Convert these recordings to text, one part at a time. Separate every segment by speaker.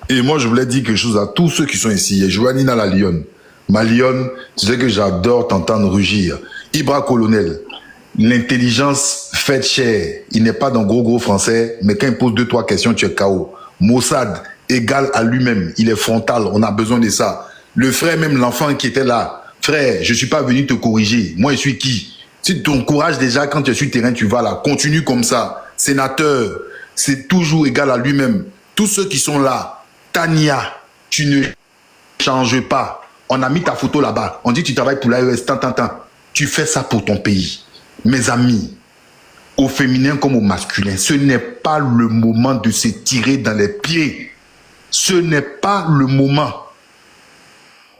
Speaker 1: Et moi, je voulais dire quelque chose à tous ceux qui sont ici. Je vois Nina la lionne. Ma lionne, tu sais que j'adore t'entendre rugir. Ibra Colonel, l'intelligence fait cher. Il n'est pas dans gros français, mais quand il pose 2-3 questions, tu es KO. Mossad, égal à lui-même. Il est frontal, on a besoin de ça. Le frère, même l'enfant qui était là. Frère, je ne suis pas venu te corriger. Moi, je suis qui? Si ton courage déjà, quand tu es sur le terrain, tu vas là. Continue comme ça. Sénateur, c'est toujours égal à lui-même. Tous ceux qui sont là, Tania, tu ne changes pas. On a mis ta photo là-bas. On dit que tu travailles pour l'AES. Tu fais ça pour ton pays. Mes amis, au féminin comme au masculin, ce n'est pas le moment de se tirer dans les pieds. Ce n'est pas le moment.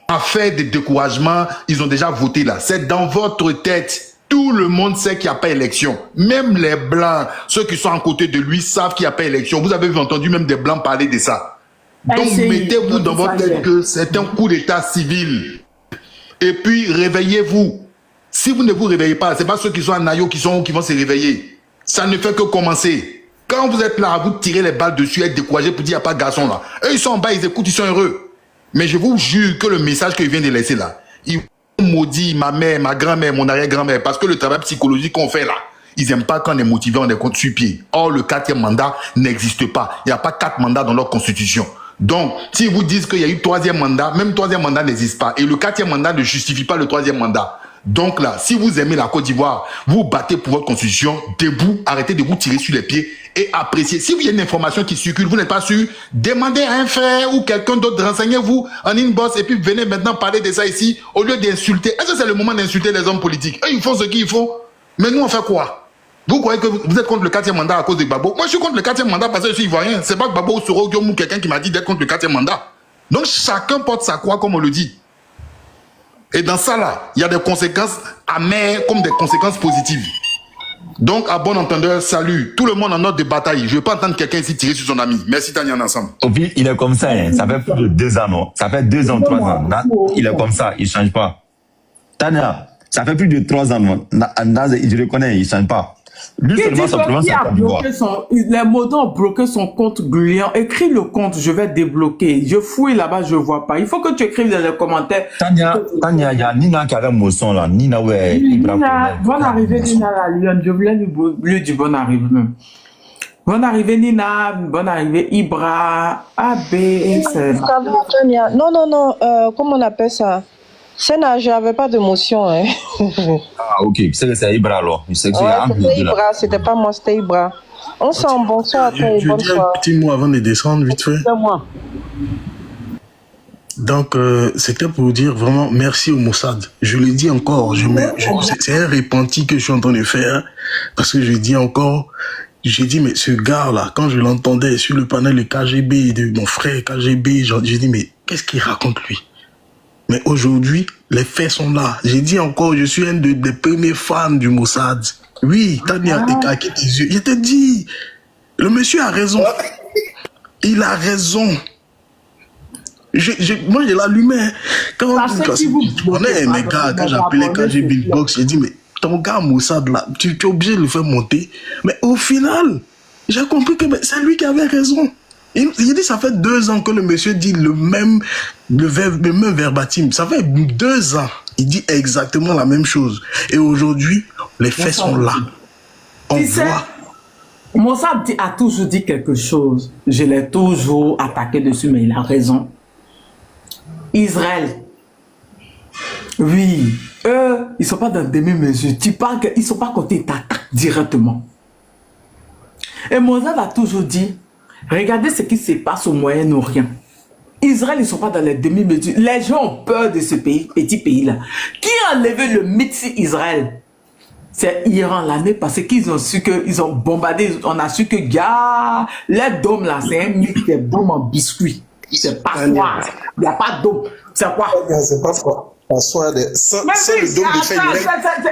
Speaker 1: Affaire de découragement, ils ont déjà voté là. C'est dans votre tête. Tout le monde sait qu'il n'y a pas élection. Même les blancs, ceux qui sont à côté de lui, savent qu'il n'y a pas élection. Vous avez entendu même des blancs parler de ça. Donc mettez-vous dans votre tête que c'est un coup d'état civil. Et puis réveillez-vous. Si vous ne vous réveillez pas, ce n'est pas ceux qui sont à Nayo qui vont se réveiller. Ça ne fait que commencer. Quand vous êtes là, vous tirez les balles dessus, être découragé pour dire qu'il n'y a pas de garçon là. Eux, ils sont en bas, ils écoutent, ils sont heureux. Mais je vous jure que le message qu'il vient de laisser là, il maudit ma mère, ma grand-mère, mon arrière-grand-mère, parce que le travail psychologique qu'on fait là, ils n'aiment pas quand on est motivé, on est contre sur pied. Or, le 4e mandat n'existe pas. Il n'y a pas 4 mandats dans leur constitution. Donc, si vous dites qu'il y a eu 3e mandat, même 3e mandat n'existe pas. Et le 4e mandat ne justifie pas le 3e mandat. Donc là, si vous aimez la Côte d'Ivoire, vous battez pour votre constitution, debout, arrêtez de vous tirer sur les pieds et appréciez. Si vous y a une information qui circule, vous n'êtes pas sûr, demandez à un frère ou quelqu'un d'autre, renseignez-vous en inbox et puis venez maintenant parler de ça ici au lieu d'insulter. Est-ce que c'est le moment d'insulter les hommes politiques? Eux, ils font ce qu'ils font. Mais nous, on fait quoi? Vous croyez que vous êtes contre le 4e mandat à cause de Gbagbo? Moi, je suis contre le 4e mandat parce que je suis ivoirien. C'est pas Gbagbo ou Soro ou quelqu'un qui m'a dit d'être contre le 4e mandat. Donc, chacun porte sa croix comme on le dit. Et dans ça, là, il y a des conséquences amères comme des conséquences positives. Donc, à bon entendeur, salut. Tout le monde en note de bataille. Je ne veux pas entendre quelqu'un ici tirer sur son ami. Merci, Tania, ensemble.
Speaker 2: Au pire, il est comme ça. Hein. Ça fait plus de 2 ans, non? Ça fait 2 ans, 3 ans. Il est comme ça. Il ne change pas. Tania, ça fait plus de 3 ans. Non? Je le connais. Il ne change pas. Lui seulement, simplement, c'est Côte d'Ivoire.
Speaker 3: Les motos ont bloqué son compte Gluian. Écris le compte, je vais débloquer. Je fouille là-bas, je ne vois pas. Il faut que tu écrives dans les commentaires.
Speaker 2: Tania, il y a Nina qui a un mot son là. Nina, ouais.
Speaker 3: Nina, bonne arrivée, Nina la Lyon. Je voulais lui dire bonne arrivée même. Bonne arrivée, Nina. Bonne arrivée, Ibra. AB.
Speaker 4: Ça va, Tania. Non. Comment on appelle ça? Sénat, je n'avais pas d'émotion. Hein.
Speaker 2: Ah, ok. C'est Ibra alors. C'était
Speaker 4: Ibra, c'était pas moi, c'était Ibra. On sent bonsoir à toi et bonne soirée.
Speaker 5: Un petit mot avant de descendre, vite fait.
Speaker 4: C'est moi.
Speaker 5: Donc, c'était pour dire vraiment merci au Mossad. Je le dis encore, c'est un repenti que je suis en train de faire. Parce que je dis encore, j'ai dit, mais ce gars-là, quand je l'entendais sur le panel de KGB, de mon frère KGB, j'ai dit, mais qu'est-ce qu'il raconte lui? Mais aujourd'hui, les faits sont là. J'ai dit encore, je suis un des premiers fans du Mossad. Oui, Tania, écarquez tes yeux. Je te dis, le monsieur a raison. Il a raison. Moi, je l'allumais. Quand je connais mes gars, quand j'appelais, quand j'ai beatbox, j'ai dit, mais ton gars Mossad, là, tu es obligé de le faire monter. Mais au final, j'ai compris que c'est lui qui avait raison. Il dit, ça fait 2 ans que le monsieur dit le même verbatim. Ça fait 2 ans. Il dit exactement la même chose. Et aujourd'hui, les faits sont là. On voit.
Speaker 3: Mossad a toujours dit quelque chose. Je l'ai toujours attaqué dessus, mais il a raison. Israël. Oui. Eux, ils ne sont pas dans demi-mesure. Tu parles qu'ils ne sont pas côté, ils t'attaquent directement. Et Mossad a toujours dit, regardez ce qui se passe au Moyen-Orient. Israël, ils ne sont pas dans les demi-mesures. Les gens ont peur de ce pays, petit pays-là. Qui a enlevé le mythe Israël? C'est Iran l'année passée qu'ils ont su qu'ils ont bombardé. On a su que, gars, les dômes là, c'est un mythe des dômes en biscuit. C'est pas quoi. Il n'y a pas de dôme. C'est quoi?
Speaker 6: C'est pas quoi. Sans le dôme de fer,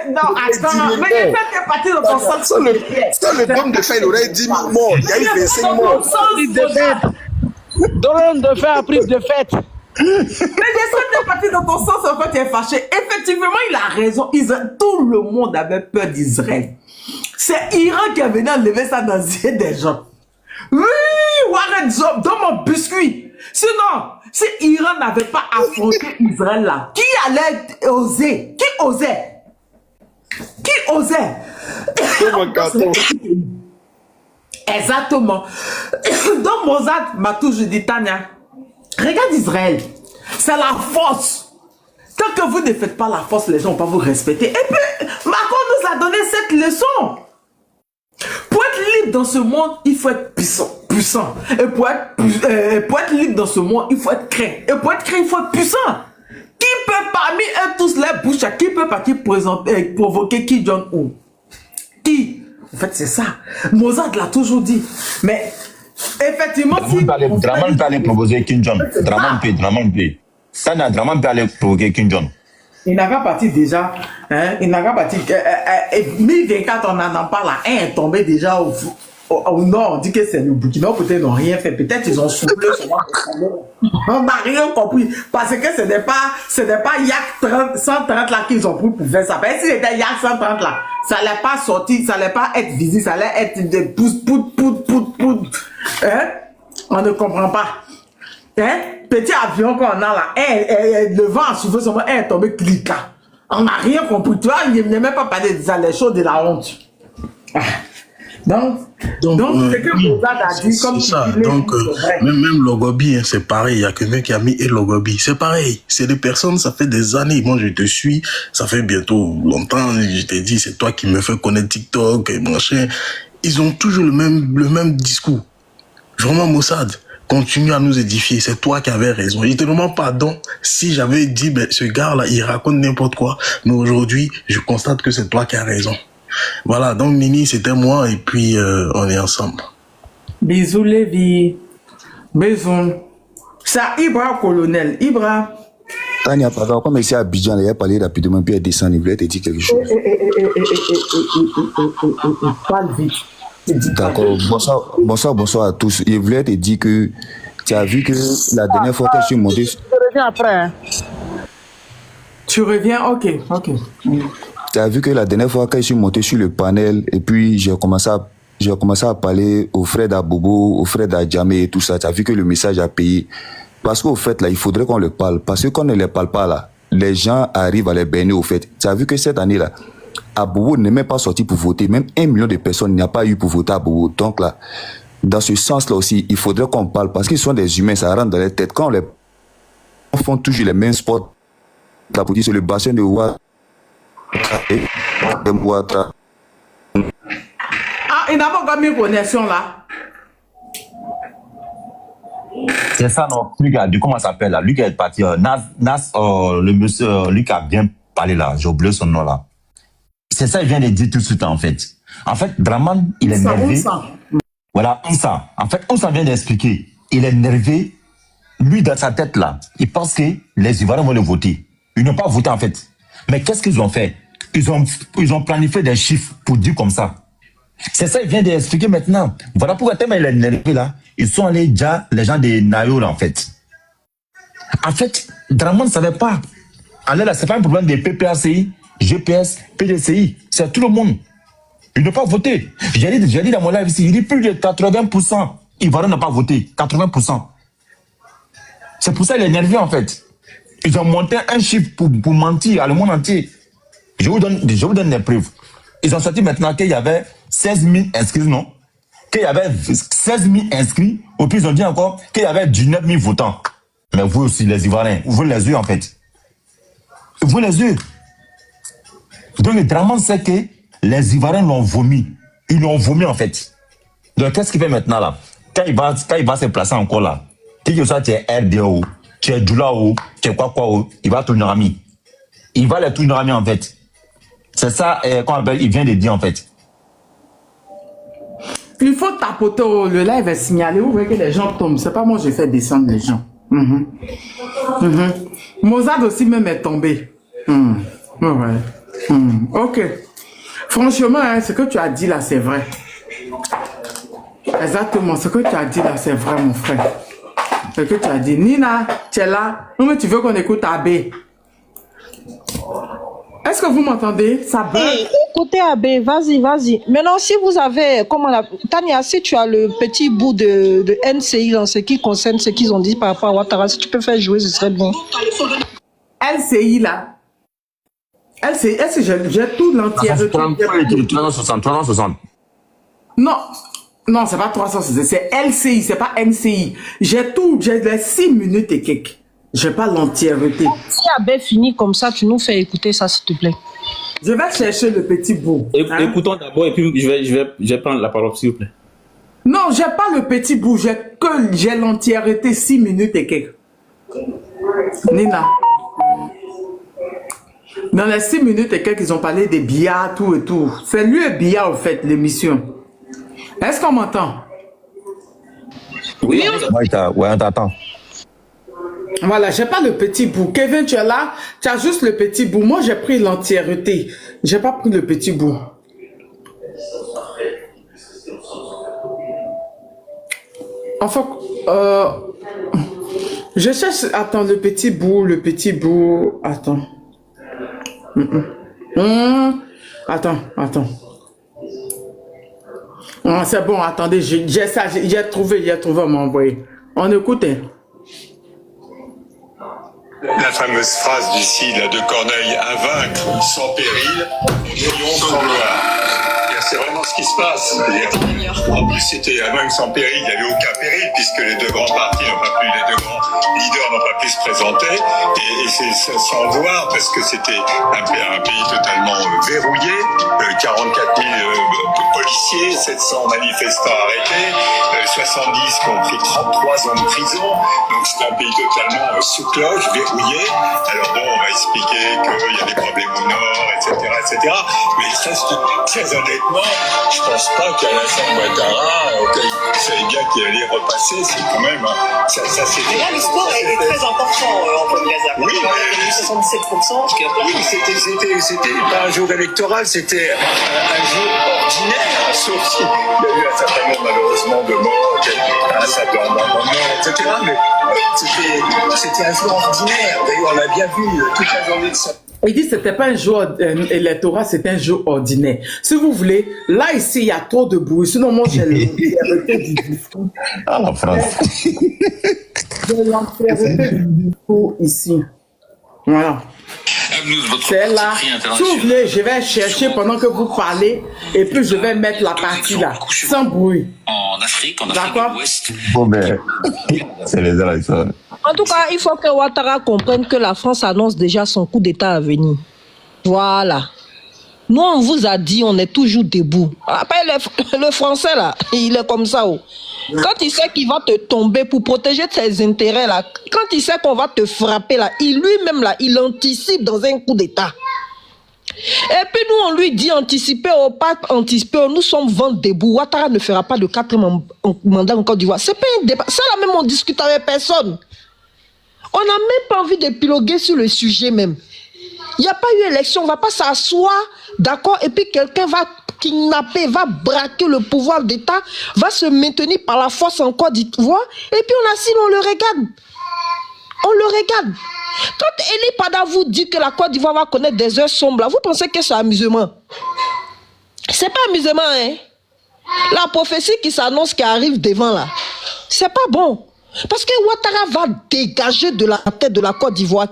Speaker 3: non, attends, mais il fait partie de ton sang.
Speaker 6: Sans le dôme de fer, il aurait 10 000 morts. Il y a eu 25 morts.
Speaker 7: Dôme de fer a pris de fête.
Speaker 3: Mais je suis partie de ton sens en fait, tu es fâché. Effectivement, il a raison. Tout le monde avait peur d'Israël. C'est Iran qui a venu enlever ça dans les yeux des gens. Oui, Warren Zop, dans mon biscuit. Sinon, si Iran n'avait pas affronté Israël là, qui allait oser? Qui osait? Qui osait? Exactement. Donc Mozart m'a toujours dit, Tania, regarde Israël, c'est la force. Tant que vous ne faites pas la force, les gens ne vont pas vous respecter. Et puis, Macron nous a donné cette leçon. Pour être libre dans ce monde, il faut être puissant. Et pour être libre dans ce monde, il faut être craint. Et pour être craint, il faut être puissant. Qui peut parmi eux tous les bouches, qui peut partir provoquer Kim Jong-un? Qui? En fait, c'est ça. Mozart l'a toujours dit. Mais, effectivement, si...
Speaker 2: Draman peut aller proposer Kim Jong. Draman peut. Ça n'a Draman peut aller provoquer Kim Jong.
Speaker 3: Il n'a qu'à partir déjà, hein, il n'a qu'à partir, 1024, on n'en a pas là, un est tombé déjà au nord, on dit que c'est le Burkina, peut-être ils n'ont rien fait, peut-être ils ont soufflé, on n'a rien compris, parce que ce n'est pas Yak 130 là qu'ils ont pris pour faire ça, parce que si c'était Yak 130 là, ça n'allait pas sortir, ça n'allait pas être visible, ça allait être des pouces, hein, on ne comprend pas. Hein? Petit avion qu'on a là, le vent a soufflé sur moi, est tombé clic là. On n'a rien compris. Tu vois, il n'est même pas parlé de ça, les choses de la honte. Ah. Donc c'est que Mozart a dit comme
Speaker 5: ça. Donc, même Logobi, hein, c'est pareil. Il y a quelqu'un qui a mis et Logobi. C'est pareil. C'est des personnes, ça fait des années. Moi, je te suis. Ça fait bientôt longtemps. Je t'ai dit, c'est toi qui me fais connaître TikTok et machin. Ils ont toujours le même discours. Vraiment, Mossad. Continue à nous édifier, c'est toi qui avais raison. Je te demande pardon si j'avais dit, ben, ce gars-là, il raconte n'importe quoi. Mais aujourd'hui, je constate que c'est toi qui as raison. Voilà, donc Nini, c'était moi et puis on est ensemble.
Speaker 3: Bisous, Lévi. Bisous. C'est Ibra, colonel. Ibra.
Speaker 7: Tania, pardon, comme ici à Abidjan, il a parlé rapidement, puis il descend, il voulait te dire quelque chose.
Speaker 3: Parle vite.
Speaker 7: D'accord, bonsoir à tous. Je voulais te dire que tu as vu que la dernière fois que je suis monté...
Speaker 4: Je reviens après.
Speaker 3: Tu reviens, ok.
Speaker 7: Tu as vu que la dernière fois que je suis monté sur le panel et puis j'ai commencé à parler aux frères d'Abobo, aux frères d'Adjamé et tout ça. Tu as vu que le message a payé. Parce qu'au fait, là, il faudrait qu'on le parle. Parce que quand on ne les parle pas, là, les gens arrivent à les baigner au fait. Tu as vu que cette année-là, Abobo n'est même pas sorti pour voter. Même 1 million de personnes n'y a pas eu pour voter à Abobo. Donc là, dans ce sens-là aussi, il faudrait qu'on parle parce qu'ils sont des humains, ça rentre dans les têtes. Quand on font toujours les mêmes sports, là, pour dire sur le bassin de Ouattara et de Ouattara.
Speaker 3: Ah, il n'a pas encore mis connexion là.
Speaker 2: C'est ça, non? Lui qui a dit, comment ça s'appelle là? Lui qui est parti, le monsieur, lui qui a bien parlé là, j'ai oublié son nom là. C'est ça, il vient de dire tout de suite, en fait. En fait, Draman, il est nerveux. Voilà, Onsa. En fait, Onsa vient d'expliquer. Il est nerveux. Lui, dans sa tête, là, il pense que les Ivoiriens vont le voter. Ils n'ont pas voté, en fait. Mais qu'est-ce qu'ils ont fait? Ils ont planifié des chiffres pour dire comme ça. C'est ça, il vient d'expliquer maintenant. Voilà pourquoi tellement il est nerveux, là. Ils sont allés déjà, les gens de Nayo, là, en fait. En fait, Draman ne savait pas. Alors là, c'est pas un problème des PPACI. GPS, PDCI, c'est tout le monde. Ils n'ont pas voté. J'ai dit dans mon live ici, il dit plus de 80%. Ivoiriens n'ont pas voté. 80%. C'est pour ça qu'il est énervé en fait. Ils ont monté un chiffre pour mentir à le monde entier. Je vous donne des preuves. Ils ont sorti maintenant qu'il y avait 16 000 inscrits, non? Qu'il y avait 16 000 inscrits. Au plus, ils ont dit encore qu'il y avait 19 000 votants. Mais vous aussi, les Ivoiriens, ouvrez les yeux en fait. Ouvrez les yeux. Donc, le Draman sait que les Ivoiriens l'ont vomi. Ils l'ont vomi, en fait. Donc, qu'est-ce qu'il fait maintenant, là? Quand il va se placer encore là, que soit tu es RDO, tu es Djoulao, tu es quoi, il va tourner ami. Il va les tourner ami, en fait. C'est ça, il vient de dire, en fait.
Speaker 3: Il faut tapoter, le live est signalé. Vous voyez que les gens tombent. C'est pas moi, je fais descendre les gens. Mozart aussi même est tombé. Ouais. Ok. Franchement, hein, ce que tu as dit là, c'est vrai. Exactement, ce que tu as dit là, c'est vrai, mon frère. Ce que tu as dit. Nina, tu es là. Non, mais tu veux qu'on écoute AB. Est-ce que vous m'entendez? Ça bug?
Speaker 4: écouté Abbé, vas-y, vas-y. Maintenant, si vous avez, Tania, si tu as le petit bout de NCI dans ce qui concerne ce qu'ils ont dit par rapport à Ouattara, si tu peux faire jouer, ce serait bien.
Speaker 3: LCI là. LCI, j'ai tout l'entièreté.
Speaker 2: 360.
Speaker 3: Non, non, c'est pas 360, c'est LCI, c'est pas NCI. J'ai les 6 minutes et quelques. J'ai pas l'entièreté.
Speaker 4: Si Abbé finit comme ça, tu nous fais écouter ça, s'il te plaît.
Speaker 3: Je vais chercher le petit bout.
Speaker 8: Écoutons d'abord et puis je vais prendre la parole, s'il vous plaît.
Speaker 3: Non, j'ai pas le petit bout, j'ai l'entièreté 6 minutes et quelques. Nina. Dans les 6 minutes et quelques, ils ont parlé des billards, tout et tout. C'est lui et billard, en fait, l'émission. Est-ce qu'on m'entend?
Speaker 8: Oui,
Speaker 2: Ouais, on t'attend.
Speaker 3: Voilà, j'ai pas le petit bout. Kevin, tu es là, tu as juste le petit bout. Moi, j'ai pris l'entièreté. J'ai pas pris le petit bout. Enfin, je cherche, attends, le petit bout, attends. Attends. Ah, c'est bon, attendez, j'ai ça, j'ai trouvé à m'envoyer. On écoute.
Speaker 9: La fameuse phrase du Cid de Corneille, à vaincre sans péril, triomphe sans gloire. C'est vraiment ce qui se passe. En plus, c'était à vaincre sans péril, il n'y avait aucun péril, puisque les deux grands partis les deux grands leaders n'ont pas pu se présenter. Et c'est sans gloire, parce que c'était un pays totalement verrouillé, 44 000 policiers, 700 manifestants arrêtés, 70 qui ont pris 33 ans de prison. Donc c'est un pays totalement sous cloche, verrouillé. Alors bon, on va expliquer qu'il y a des problèmes au nord, etc. Mais très honnêtement, je pense pas qu'Alassane Ouattara, il savait bien qu'il allait repasser, c'est quand même... Ça c'est...
Speaker 10: Mais là, le score est très important, Antoine Gaza.
Speaker 9: Oui, mais
Speaker 10: 77%.
Speaker 9: Oui, c'était pas un jour électoral, c'était un jour ordinaire, sauf s'il y a eu un certain nombre, malheureusement, de morts, un certain nombre de morts, etc. Mais c'était un jour ordinaire. D'ailleurs, on l'a bien vu toute la journée de ça.
Speaker 3: Il dit que c'était pas un jour électoral, c'était un jour ordinaire. Si vous voulez, là ici, il y a trop de bruit. Sinon, moi, j'ai l'entièreté du discours.
Speaker 2: Ah, la France.
Speaker 3: J'ai l'entièreté du discours ici. Voilà. C'est là. Si vous voulez, je vais chercher pendant que vous parlez et puis je vais mettre la partie là, sans bruit.
Speaker 10: En Afrique de l'Ouest.
Speaker 2: Bon, ben, c'est les élections.
Speaker 4: En tout cas, il faut que Ouattara comprenne que la France annonce déjà son coup d'État à venir. Voilà. Nous, on vous a dit, on est toujours debout. Après, le français, là, il est comme ça. Oh. Quand il sait qu'il va te tomber pour protéger ses intérêts, là, quand il sait qu'on va te frapper, là, lui-même, là, il anticipe dans un coup d'État. Et puis nous, on lui dit anticiper ou pas anticiper, nous sommes vent debout. Ouattara ne fera pas de 4e mandat en Côte d'Ivoire. C'est pas un débat. Ça, là, même, on discute avec personne. On n'a même pas envie d'épiloguer sur le sujet même. Il n'y a pas eu élection, on ne va pas s'asseoir, d'accord, et puis quelqu'un va kidnapper, va braquer le pouvoir d'État, va se maintenir par la force en Côte d'Ivoire, et puis on assine, on le regarde. On le regarde. Quand Eli Pada vous dit que la Côte d'Ivoire va connaître des heures sombres, là, vous pensez que c'est amusement? C'est pas amusement, hein? La prophétie qui s'annonce, qui arrive devant, là, c'est pas bon. Parce que Ouattara va dégager de la tête de la Côte d'Ivoire.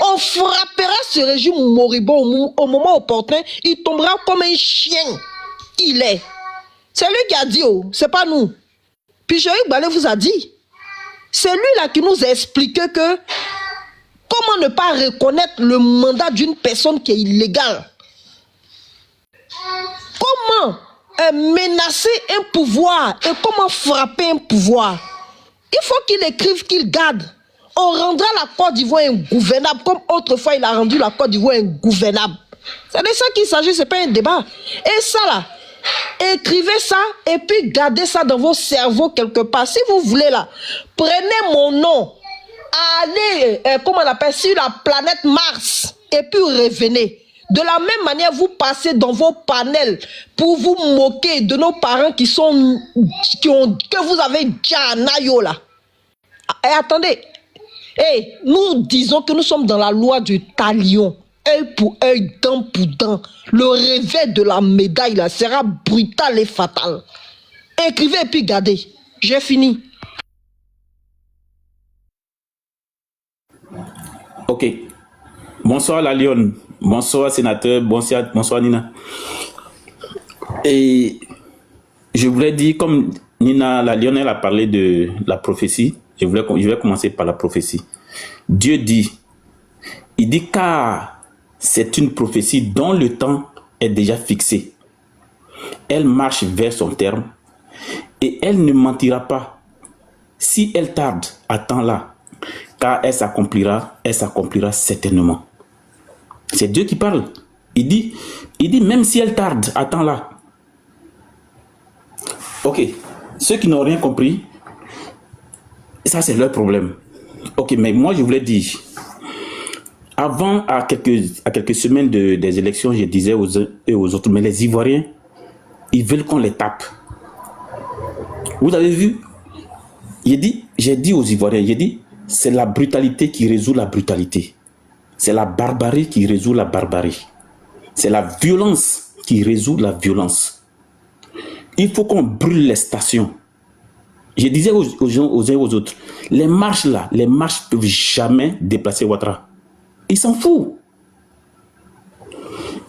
Speaker 4: On frappera ce régime moribond au moment opportun. Il tombera comme un chien. Il est. C'est lui qui a dit, oh, c'est pas nous. Puis Jean-Yves Balé vous a dit. C'est lui là qui nous a expliqué que comment ne pas reconnaître le mandat d'une personne qui est illégale. Comment menacer un pouvoir et comment frapper un pouvoir. Il faut qu'il écrive, qu'il garde. On rendra la Côte d'Ivoire ingouvernable, comme autrefois il a rendu la Côte d'Ivoire ingouvernable. C'est de ça qu'il s'agit, c'est pas un débat. Et ça là, écrivez ça et puis gardez ça dans vos cerveaux quelque part. Si vous voulez là, prenez mon nom, allez, comment on appelle, sur la planète Mars et puis revenez. De la même manière, vous passez dans vos panels pour vous moquer de nos parents que vous avez déjà en aïe là. Et attendez, nous disons que nous sommes dans la loi du talion. œil pour œil, dent pour dent. Le revers de la médaille là sera brutal et fatal. Écrivez et puis gardez. J'ai fini.
Speaker 8: Ok. Bonsoir la Lyon. Bonsoir sénateur. Bonsoir Nina. Et je voulais dire, comme Nina la Lyon, elle a parlé de la prophétie, je vais commencer par la prophétie. Dieu dit, il dit car c'est une prophétie dont le temps est déjà fixé. Elle marche vers son terme et elle ne mentira pas. Si elle tarde, attends-la, car elle s'accomplira certainement. C'est Dieu qui parle. Il dit même si elle tarde, attends-la. Ok, ceux qui n'ont rien compris, ça c'est leur problème. Ok, mais moi je voulais dire, avant, à quelques semaines des élections, je disais aux uns et aux autres, mais les Ivoiriens, ils veulent qu'on les tape. Vous avez vu? J'ai dit aux Ivoiriens, c'est la brutalité qui résout la brutalité. C'est la barbarie qui résout la barbarie. C'est la violence qui résout la violence. Il faut qu'on brûle les stations. Je disais aux uns et aux autres, les marches là, les marches ne peuvent jamais déplacer Ouattara. Il s'en fout.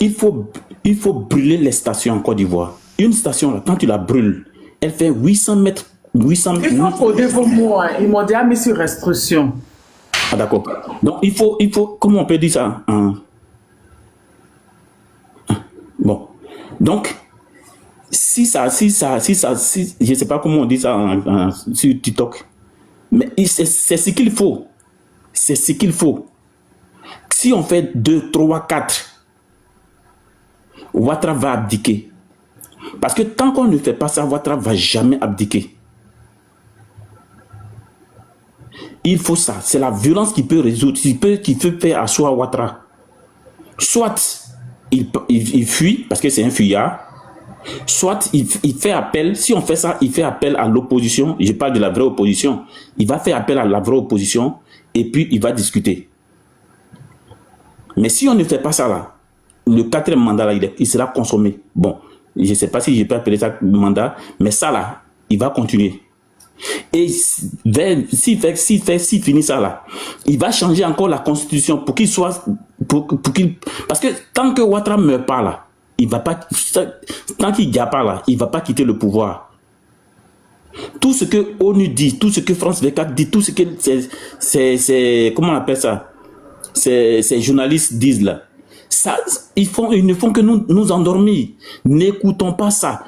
Speaker 8: Il faut brûler les stations en Côte d'Ivoire. Une station là, quand tu la brûles, elle fait 800 mètres. 800 mètres.
Speaker 3: Il faut coder vos mots. Ils m'ont déjà mis sur restriction.
Speaker 8: Ah d'accord. Donc il faut, comment on peut dire ça bon. Donc, si je ne sais pas comment on dit ça sur TikTok, mais c'est ce qu'il faut. C'est ce qu'il faut. Si on fait 2, 3, 4, Ouattara va abdiquer. Parce que tant qu'on ne fait pas ça, Ouattara ne va jamais abdiquer. Il faut ça. C'est la violence qui peut résoudre, qui peut faire asseoir Ouattara. Soit il fuit, parce que c'est un fuyard. Soit il fait appel, si on fait ça, il fait appel à l'opposition. Je parle de la vraie opposition. Il va faire appel à la vraie opposition et puis il va discuter. Mais si on ne fait pas ça là, le 4e mandat là, il sera consommé. Bon, je ne sais pas si je peux appeler ça mandat, mais ça là, il va continuer. Et s'il finit ça là, il va changer encore la constitution pour qu'il soit... parce que tant que Ouattara ne meurt pas là, il va pas, tant qu'il n'y a pas là, il ne va pas quitter le pouvoir. Tout ce que ONU dit, tout ce que France 24 dit, tout ce que comment on appelle ça, ces journalistes disent là, ça, ils ne font que nous endormir. N'écoutons pas ça.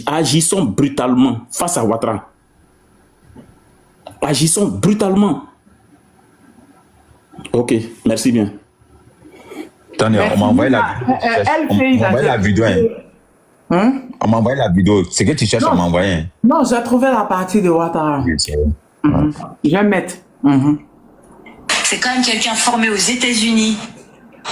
Speaker 8: Agissons brutalement face à Ouattara. Agissons brutalement. Ok, merci bien.
Speaker 2: Tania, on m'a envoyé la vidéo.
Speaker 3: Hein?
Speaker 2: On m'a envoyé la vidéo. C'est que tu cherches à m'envoyer.
Speaker 3: Non, j'ai trouvé la partie de Ouattara. Je vais mettre.
Speaker 11: C'est quand même quelqu'un formé aux États-Unis.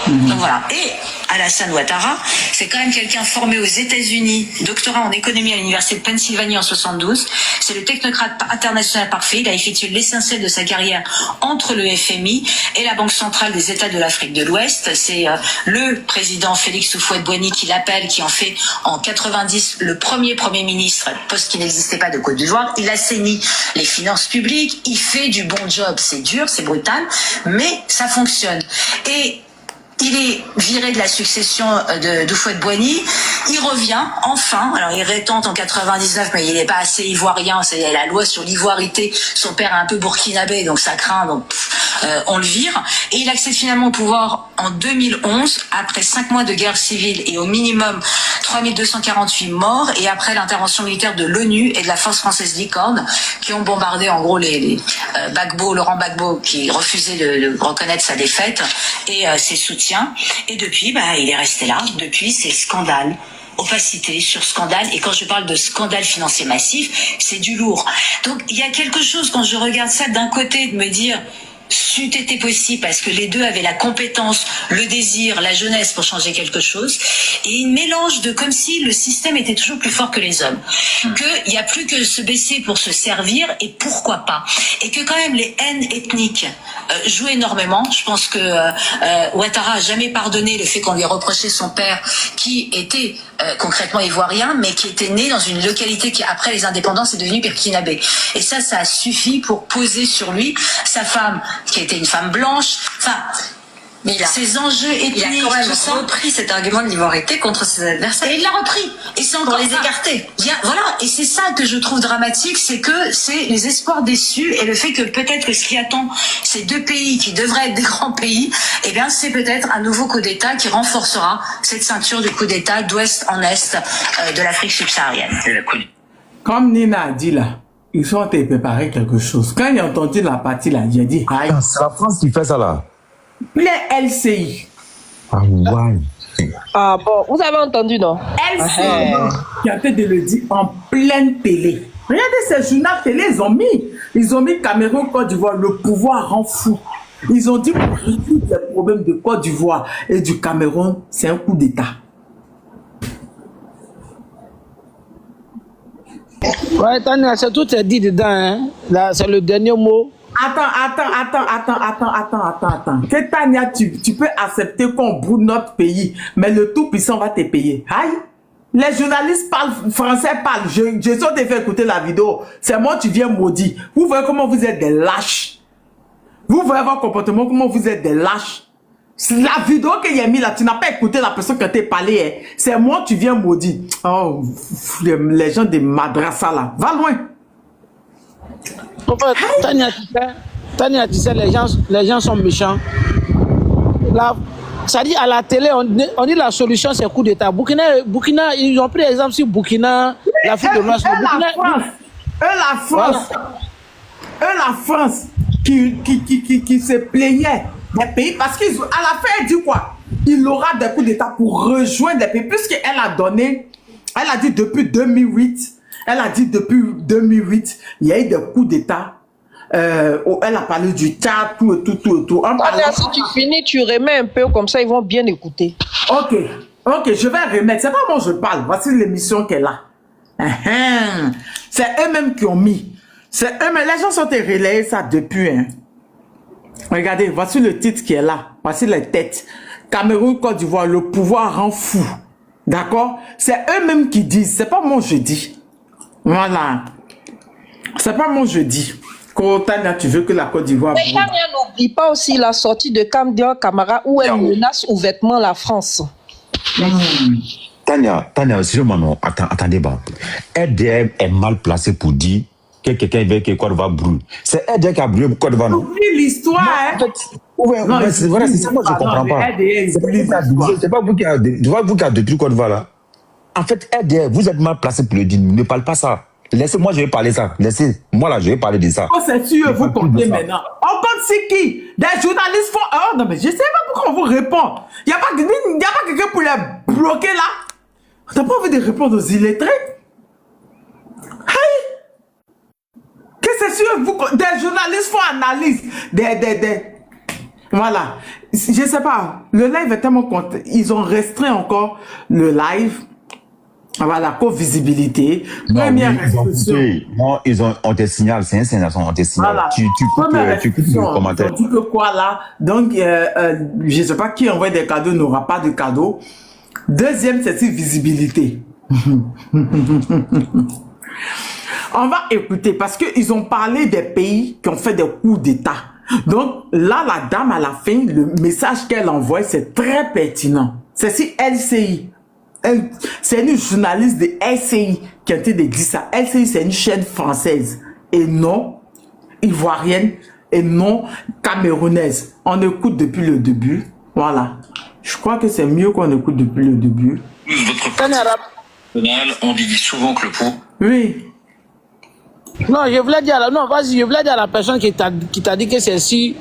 Speaker 11: Donc voilà. Et Alassane Ouattara, c'est quand même quelqu'un formé aux États-Unis, doctorat en économie à l'université de Pennsylvanie en 72. C'est le technocrate international parfait. Il a effectué l'essentiel de sa carrière entre le FMI et la Banque centrale des États de l'Afrique de l'Ouest. C'est le président Félix Houphouët-Boigny qui l'appelle, qui en fait en 90 le premier ministre, poste qui n'existait pas de Côte d'Ivoire. Il assainit les finances publiques, il fait du bon job. C'est dur, c'est brutal, mais ça fonctionne. Et il est viré de la succession de Houphouët-Boigny. Il revient, enfin. Alors, il rétente en 99, mais il n'est pas assez ivoirien. C'est la loi sur l'ivoirité. Son père est un peu burkinabé, donc ça craint. Donc, on le vire. Et il accède finalement au pouvoir en 2011, après 5 mois de guerre civile et au minimum 3248 morts, et après l'intervention militaire de l'ONU et de la force française Licorne, qui ont bombardé, en gros, Laurent Gbagbo, qui refusait de reconnaître sa défaite, et ses soutiens. Et depuis, il est resté là. Depuis, c'est scandale, opacité sur scandale. Et quand je parle de scandale financier massif, c'est du lourd. Donc, il y a quelque chose, quand je regarde ça, d'un côté, de me dire... c'eût été possible parce que les deux avaient la compétence, le désir, la jeunesse pour changer quelque chose, et une mélange de comme si le système était toujours plus fort que les hommes, qu'il n'y a plus que se baisser pour se servir, et pourquoi pas, et que quand même les haines ethniques joue énormément. Je pense que Ouattara a jamais pardonné le fait qu'on lui ait reproché son père, qui était concrètement ivoirien, mais qui était né dans une localité qui, après les indépendances, est devenue burkinabé. Et ça a suffi pour poser sur lui sa femme, qui était une femme blanche. Enfin, mais ces enjeux ethniques, il a quand même repris cet argument de l'ivoirité contre ses adversaires. Et il l'a repris. Et c'est encore pour les écarter. Voilà. Et c'est ça que je trouve dramatique, c'est que c'est les espoirs déçus et le fait que peut-être que ce qui attend ces deux pays qui devraient être des grands pays, eh bien, c'est peut-être un nouveau coup d'État qui renforcera cette ceinture du coup d'État d'ouest en est de l'Afrique subsaharienne.
Speaker 3: Comme Nina a dit là, ils sont préparés quelque chose. Quand il a entendu la partie là, il a dit, aïe.
Speaker 2: C'est la France qui fait ça là.
Speaker 3: Les LCI.
Speaker 2: Ah ouais.
Speaker 4: Ah bon, vous avez entendu, non?
Speaker 3: LCI, qui a fait de le dire en pleine télé. Regardez ces journaux télé, ils ont mis Cameroun, Côte d'Ivoire, le pouvoir rend fou. Ils ont dit pour résoudre les problèmes de Côte d'Ivoire et du Cameroun, c'est un coup d'État.
Speaker 12: Ouais, Tania, c'est tout est dit dedans, hein. Là, c'est le dernier mot.
Speaker 3: Attends. Que Tania, tu peux accepter qu'on brûle notre pays, mais le tout-puissant va te payer. Aïe! Les journalistes parlent, français parlent. Je suis de faire écouter la vidéo. C'est moi, tu viens maudit. Vous voyez comment vous êtes des lâches. Vous voyez votre comportement, comment vous êtes des lâches. La vidéo qu'il y a mis là, tu n'as pas écouté la personne qui t'a parlé. Hein. C'est moi, tu viens maudit. Oh, les gens des madrasas là. Va loin.
Speaker 12: Tania, tu sais, les gens sont méchants. Ça dit à la télé, on dit la solution c'est coup d'État. Burkina, ils ont pris exemple sur Burkina, l'Afrique de l'Ouest.
Speaker 3: La France qui se plaignait des pays parce qu'à la fin elle dit quoi? Il aura des coups d'État pour rejoindre les pays puisqu'elle a donné, elle a dit depuis 2008. Elle a dit depuis 2008, il y a eu des coups d'État. Elle a parlé du Tchad, tout.
Speaker 4: Si tu finis, tu remets un peu, comme ça ils vont bien écouter.
Speaker 3: Ok, je vais remettre. C'est pas moi je parle. Voici l'émission qu'elle a. C'est eux-mêmes qui ont mis. C'est eux-mêmes. Les gens sont relayés ça depuis. Hein. Regardez, voici le titre qui est là. Voici les têtes. Cameroun, Côte d'Ivoire, le pouvoir rend fou. D'accord? C'est eux-mêmes qui disent. C'est pas moi je dis. Voilà. C'est pas mon jeudi. Tania, tu veux que la Côte d'Ivoire...
Speaker 4: Mais Tania n'oublie pas aussi la sortie de Camara Camara où elle menace ouvertement la France.
Speaker 2: Tania, excusez-moi, attendez, bah. RDM est mal placé pour dire que quelqu'un veut que Côte d'Ivoire brûle. C'est RDM qui a brûlé Côte d'Ivoire.
Speaker 3: Oublie l'histoire, hein.
Speaker 2: C'est vrai, c'est ça, moi je comprends pas. C'est pas vous qui a détruit Côte d'Ivoire là. En fait, RDM, vous êtes mal placé pour le dire. Ne parle pas ça. Laissez-moi, je vais parler ça. Laissez-moi là, je vais parler de ça.
Speaker 3: Oh, c'est sûr, vous comptez maintenant. On compte c'est qui? Des journalistes font... Oh non, mais je sais pas pourquoi on vous répond. Il n'y a pas quelqu'un pour les bloquer là. T'as pas envie de répondre aux illettrés? Hey! Que c'est sûr, des journalistes font analyse. Voilà. Je sais pas. Le live est tellement content. Ils ont restreint encore le live. Voilà, co-visibilité. Première restriction.
Speaker 2: Non, on te signale, c'est un signation, on te signale. Voilà. Tu coupes le commentaire.
Speaker 3: On dit que quoi là? Donc, je sais pas qui envoie des cadeaux n'aura pas de cadeaux. Deuxième, c'est visibilité. On va écouter parce qu'ils ont parlé des pays qui ont fait des coups d'État. Donc, là, la dame, à la fin, le message qu'elle envoie, c'est très pertinent. C'est si LCI. C'est une journaliste de LCI qui a été dit ça. LCI, c'est une chaîne française et non ivoirienne et non camerounaise. On écoute depuis le début. Voilà. Je crois que c'est mieux qu'on écoute depuis le début.
Speaker 10: Votre parti national, on dit souvent que le pot.
Speaker 3: Oui.
Speaker 12: Non, je voulais dire à la personne qui t'a dit que c'est si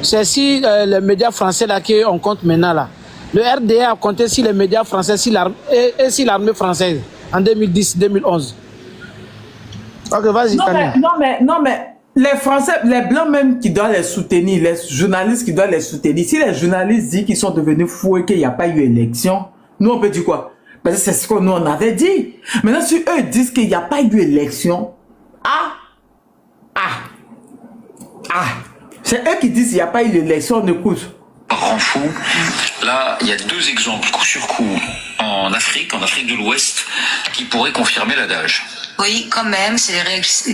Speaker 12: les médias français là qu'on compte maintenant là. Le RDA a compté sur les médias français et sur l'armée française en 2010-2011. Ok, vas-y, Tania.
Speaker 3: Non, mais les Français, les Blancs même qui doivent les soutenir, les journalistes qui doivent les soutenir, si les journalistes disent qu'ils sont devenus fous et qu'il n'y a pas eu élection, nous on peut dire quoi? Parce que c'est ce que nous on avait dit. Maintenant, si eux disent qu'il n'y a pas eu élection, C'est eux qui disent qu'il n'y a pas eu d'élection, on écoute.
Speaker 10: Rend fou. Là, il y a 2 exemples, coup sur coup, en Afrique de l'Ouest, qui pourraient confirmer l'adage.
Speaker 11: Oui, quand même, c'est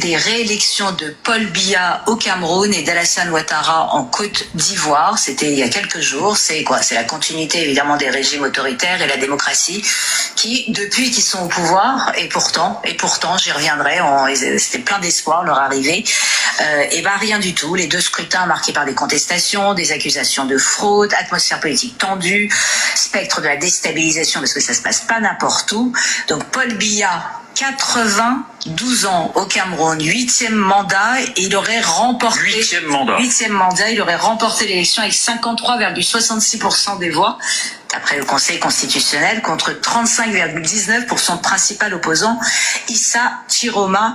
Speaker 11: les réélections de Paul Biya au Cameroun et d'Alassane Ouattara en Côte d'Ivoire. C'était il y a quelques jours. C'est quoi? C'est la continuité évidemment des régimes autoritaires et la démocratie qui, depuis qu'ils sont au pouvoir, et pourtant, j'y reviendrai, c'était plein d'espoir leur arrivée. Et ben rien du tout. Les 2 scrutins marqués par des contestations, des accusations de fraude, atmosphère politique tendue, spectre de la déstabilisation parce que ça se passe pas n'importe où. Donc Paul Biya, 92 ans au Cameroun, 8e mandat, et il aurait remporté
Speaker 10: 8e mandat,
Speaker 11: il aurait remporté l'élection avec 53,66% des voix, après le Conseil constitutionnel, contre 35,19% pour son principal opposant, Issa Chiroma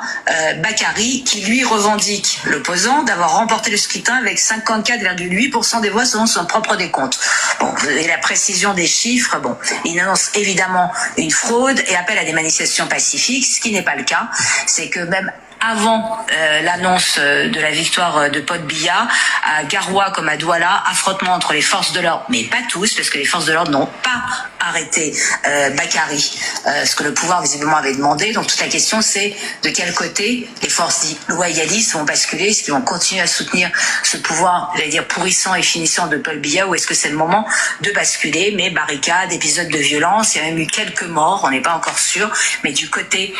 Speaker 11: Bakary, qui lui revendique, l'opposant, d'avoir remporté le scrutin avec 54,8% des voix selon son propre décompte. Bon, vous avez la précision des chiffres. Bon, il annonce évidemment une fraude et appelle à des manifestations pacifiques, ce qui n'est pas le cas. C'est que même avant l'annonce de la victoire de Paul Biya, à Garoua comme à Douala, affrontement entre les forces de l'ordre, mais pas tous, parce que les forces de l'ordre n'ont pas arrêté Bakary, ce que le pouvoir visiblement avait demandé. Donc toute la question, c'est de quel côté les forces dites loyalistes vont basculer, est-ce qu'ils vont continuer à soutenir ce pouvoir, j'allais dire pourrissant et finissant de Paul Biya, ou est-ce que c'est le moment de basculer? Mais barricades, épisodes de violence, il y a même eu quelques morts, on n'est pas encore sûr, mais du côté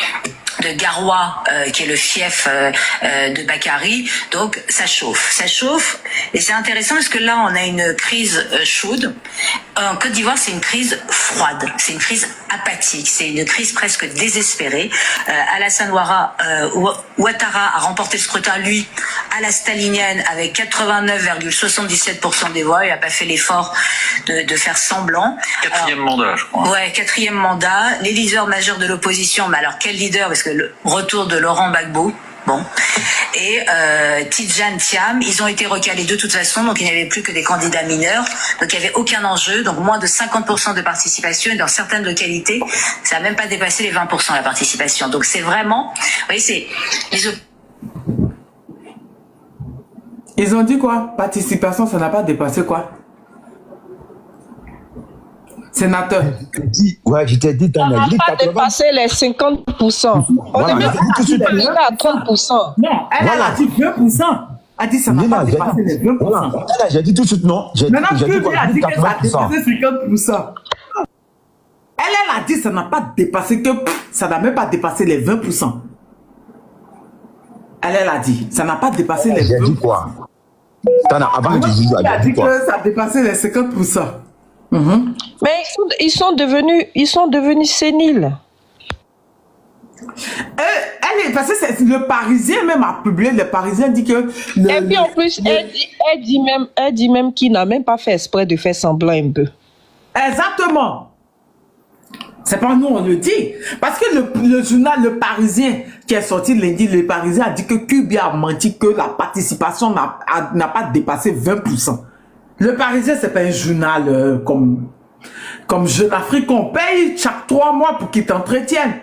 Speaker 11: de Garoua, qui est le fief de Bakary, donc ça chauffe, et c'est intéressant parce que là on a une crise chaude. En Côte d'Ivoire, c'est une crise froide, c'est une crise apathique, c'est une crise presque désespérée. Alassane Ouattara a remporté le scrutin, lui, à la stalinienne, avec 89,77% des voix. Il n'a pas fait l'effort de faire semblant.
Speaker 10: 4e mandat, je crois.
Speaker 11: Ouais, 4e mandat. Les leaders majeurs de l'opposition, mais alors quel leader? Parce que le retour de Laurent Gbagbo, bon, et Tidjane Thiam, ils ont été recalés de toute façon, donc il n'y avait plus que des candidats mineurs, donc il n'y avait aucun enjeu, donc moins de 50% de participation, et dans certaines localités, ça n'a même pas dépassé les 20% la participation. Donc c'est vraiment, vous voyez, c'est
Speaker 3: Ils ont dit quoi? Participation, ça n'a pas dépassé quoi? Sénateur.
Speaker 2: Ouais, je t'ai dit,
Speaker 4: ça n'a pas dépassé les 50%. On est même à 30%.
Speaker 3: Non, elle a dit 20%. Elle a dit ça n'a pas dépassé les 20%.
Speaker 2: J'ai dit tout de suite non.
Speaker 3: Maintenant, Cubi a dit que ça a dépassé 50%. Elle a dit ça n'a pas dépassé ça n'a même pas dépassé les 20%. Elle a dit ça n'a pas dépassé les 20%.
Speaker 2: J'ai dit quoi? Avant de dire,
Speaker 3: elle a dit que ça a dépassé les 50%.
Speaker 4: Mais ils sont devenus séniles.
Speaker 3: Parce que le Parisien même a publié, le Parisien dit que...
Speaker 4: Et puis en plus, elle dit même qu'il n'a même pas fait exprès de faire semblant un peu.
Speaker 3: Exactement. C'est pas nous, on le dit. Parce que le journal Le Parisien qui est sorti lundi, Le Parisien a dit que Cubi a menti, que la participation n'a pas dépassé 20%. Le Parisien, c'est pas un journal comme Jeune Afrique qu'on paye chaque 3 mois pour qu'il t'entretienne.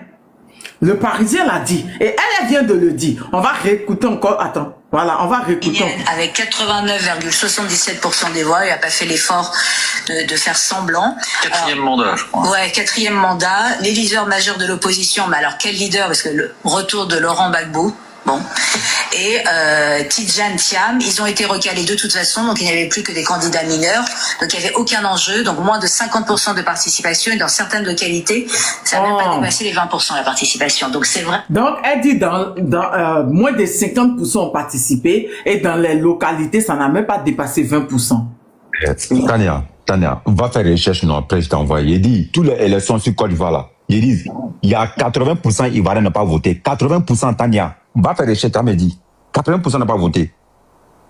Speaker 3: Le Parisien l'a dit. Et elle vient de le dire. On va réécouter encore. Attends. Voilà, on va réécouter.
Speaker 11: Avec 89,77% des voix, il n'a pas fait l'effort de faire semblant.
Speaker 10: 4e mandat, je crois.
Speaker 11: Ouais, 4e mandat. Les leaders majeurs de l'opposition, mais alors quel leader? Parce que le retour de Laurent Gbagbo, bon, et Tidjane Thiam, ils ont été recalés de toute façon, donc il n'y avait plus que des candidats mineurs, donc il n'y avait aucun enjeu, donc moins de 50% de participation, et dans certaines localités, ça n'a même pas dépassé les 20% la participation, donc c'est vrai.
Speaker 3: Donc elle dit dans moins de 50% ont participé, et dans les localités, ça n'a même pas dépassé 20%.
Speaker 2: Tania, va faire recherche, non, après je t'ai envoyé. Il dit, toutes les élections sur Côte d'Ivoire là, ils disent, il y a 80% Ivoiriens n'ont pas voté, 80% Tania. Va faire recherche, t'as me dit. 80% n'a pas voté.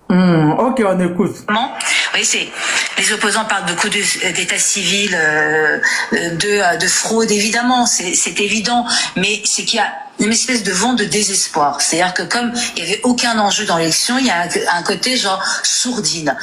Speaker 3: Ok, on écoute.
Speaker 11: Non, oui, c'est Les opposants parlent de coups d'état civil, de fraude, évidemment, c'est évident, mais c'est qu'il y a une espèce de vent de désespoir. C'est-à-dire que comme il n'y avait aucun enjeu dans l'élection, il y a un côté genre sourdine.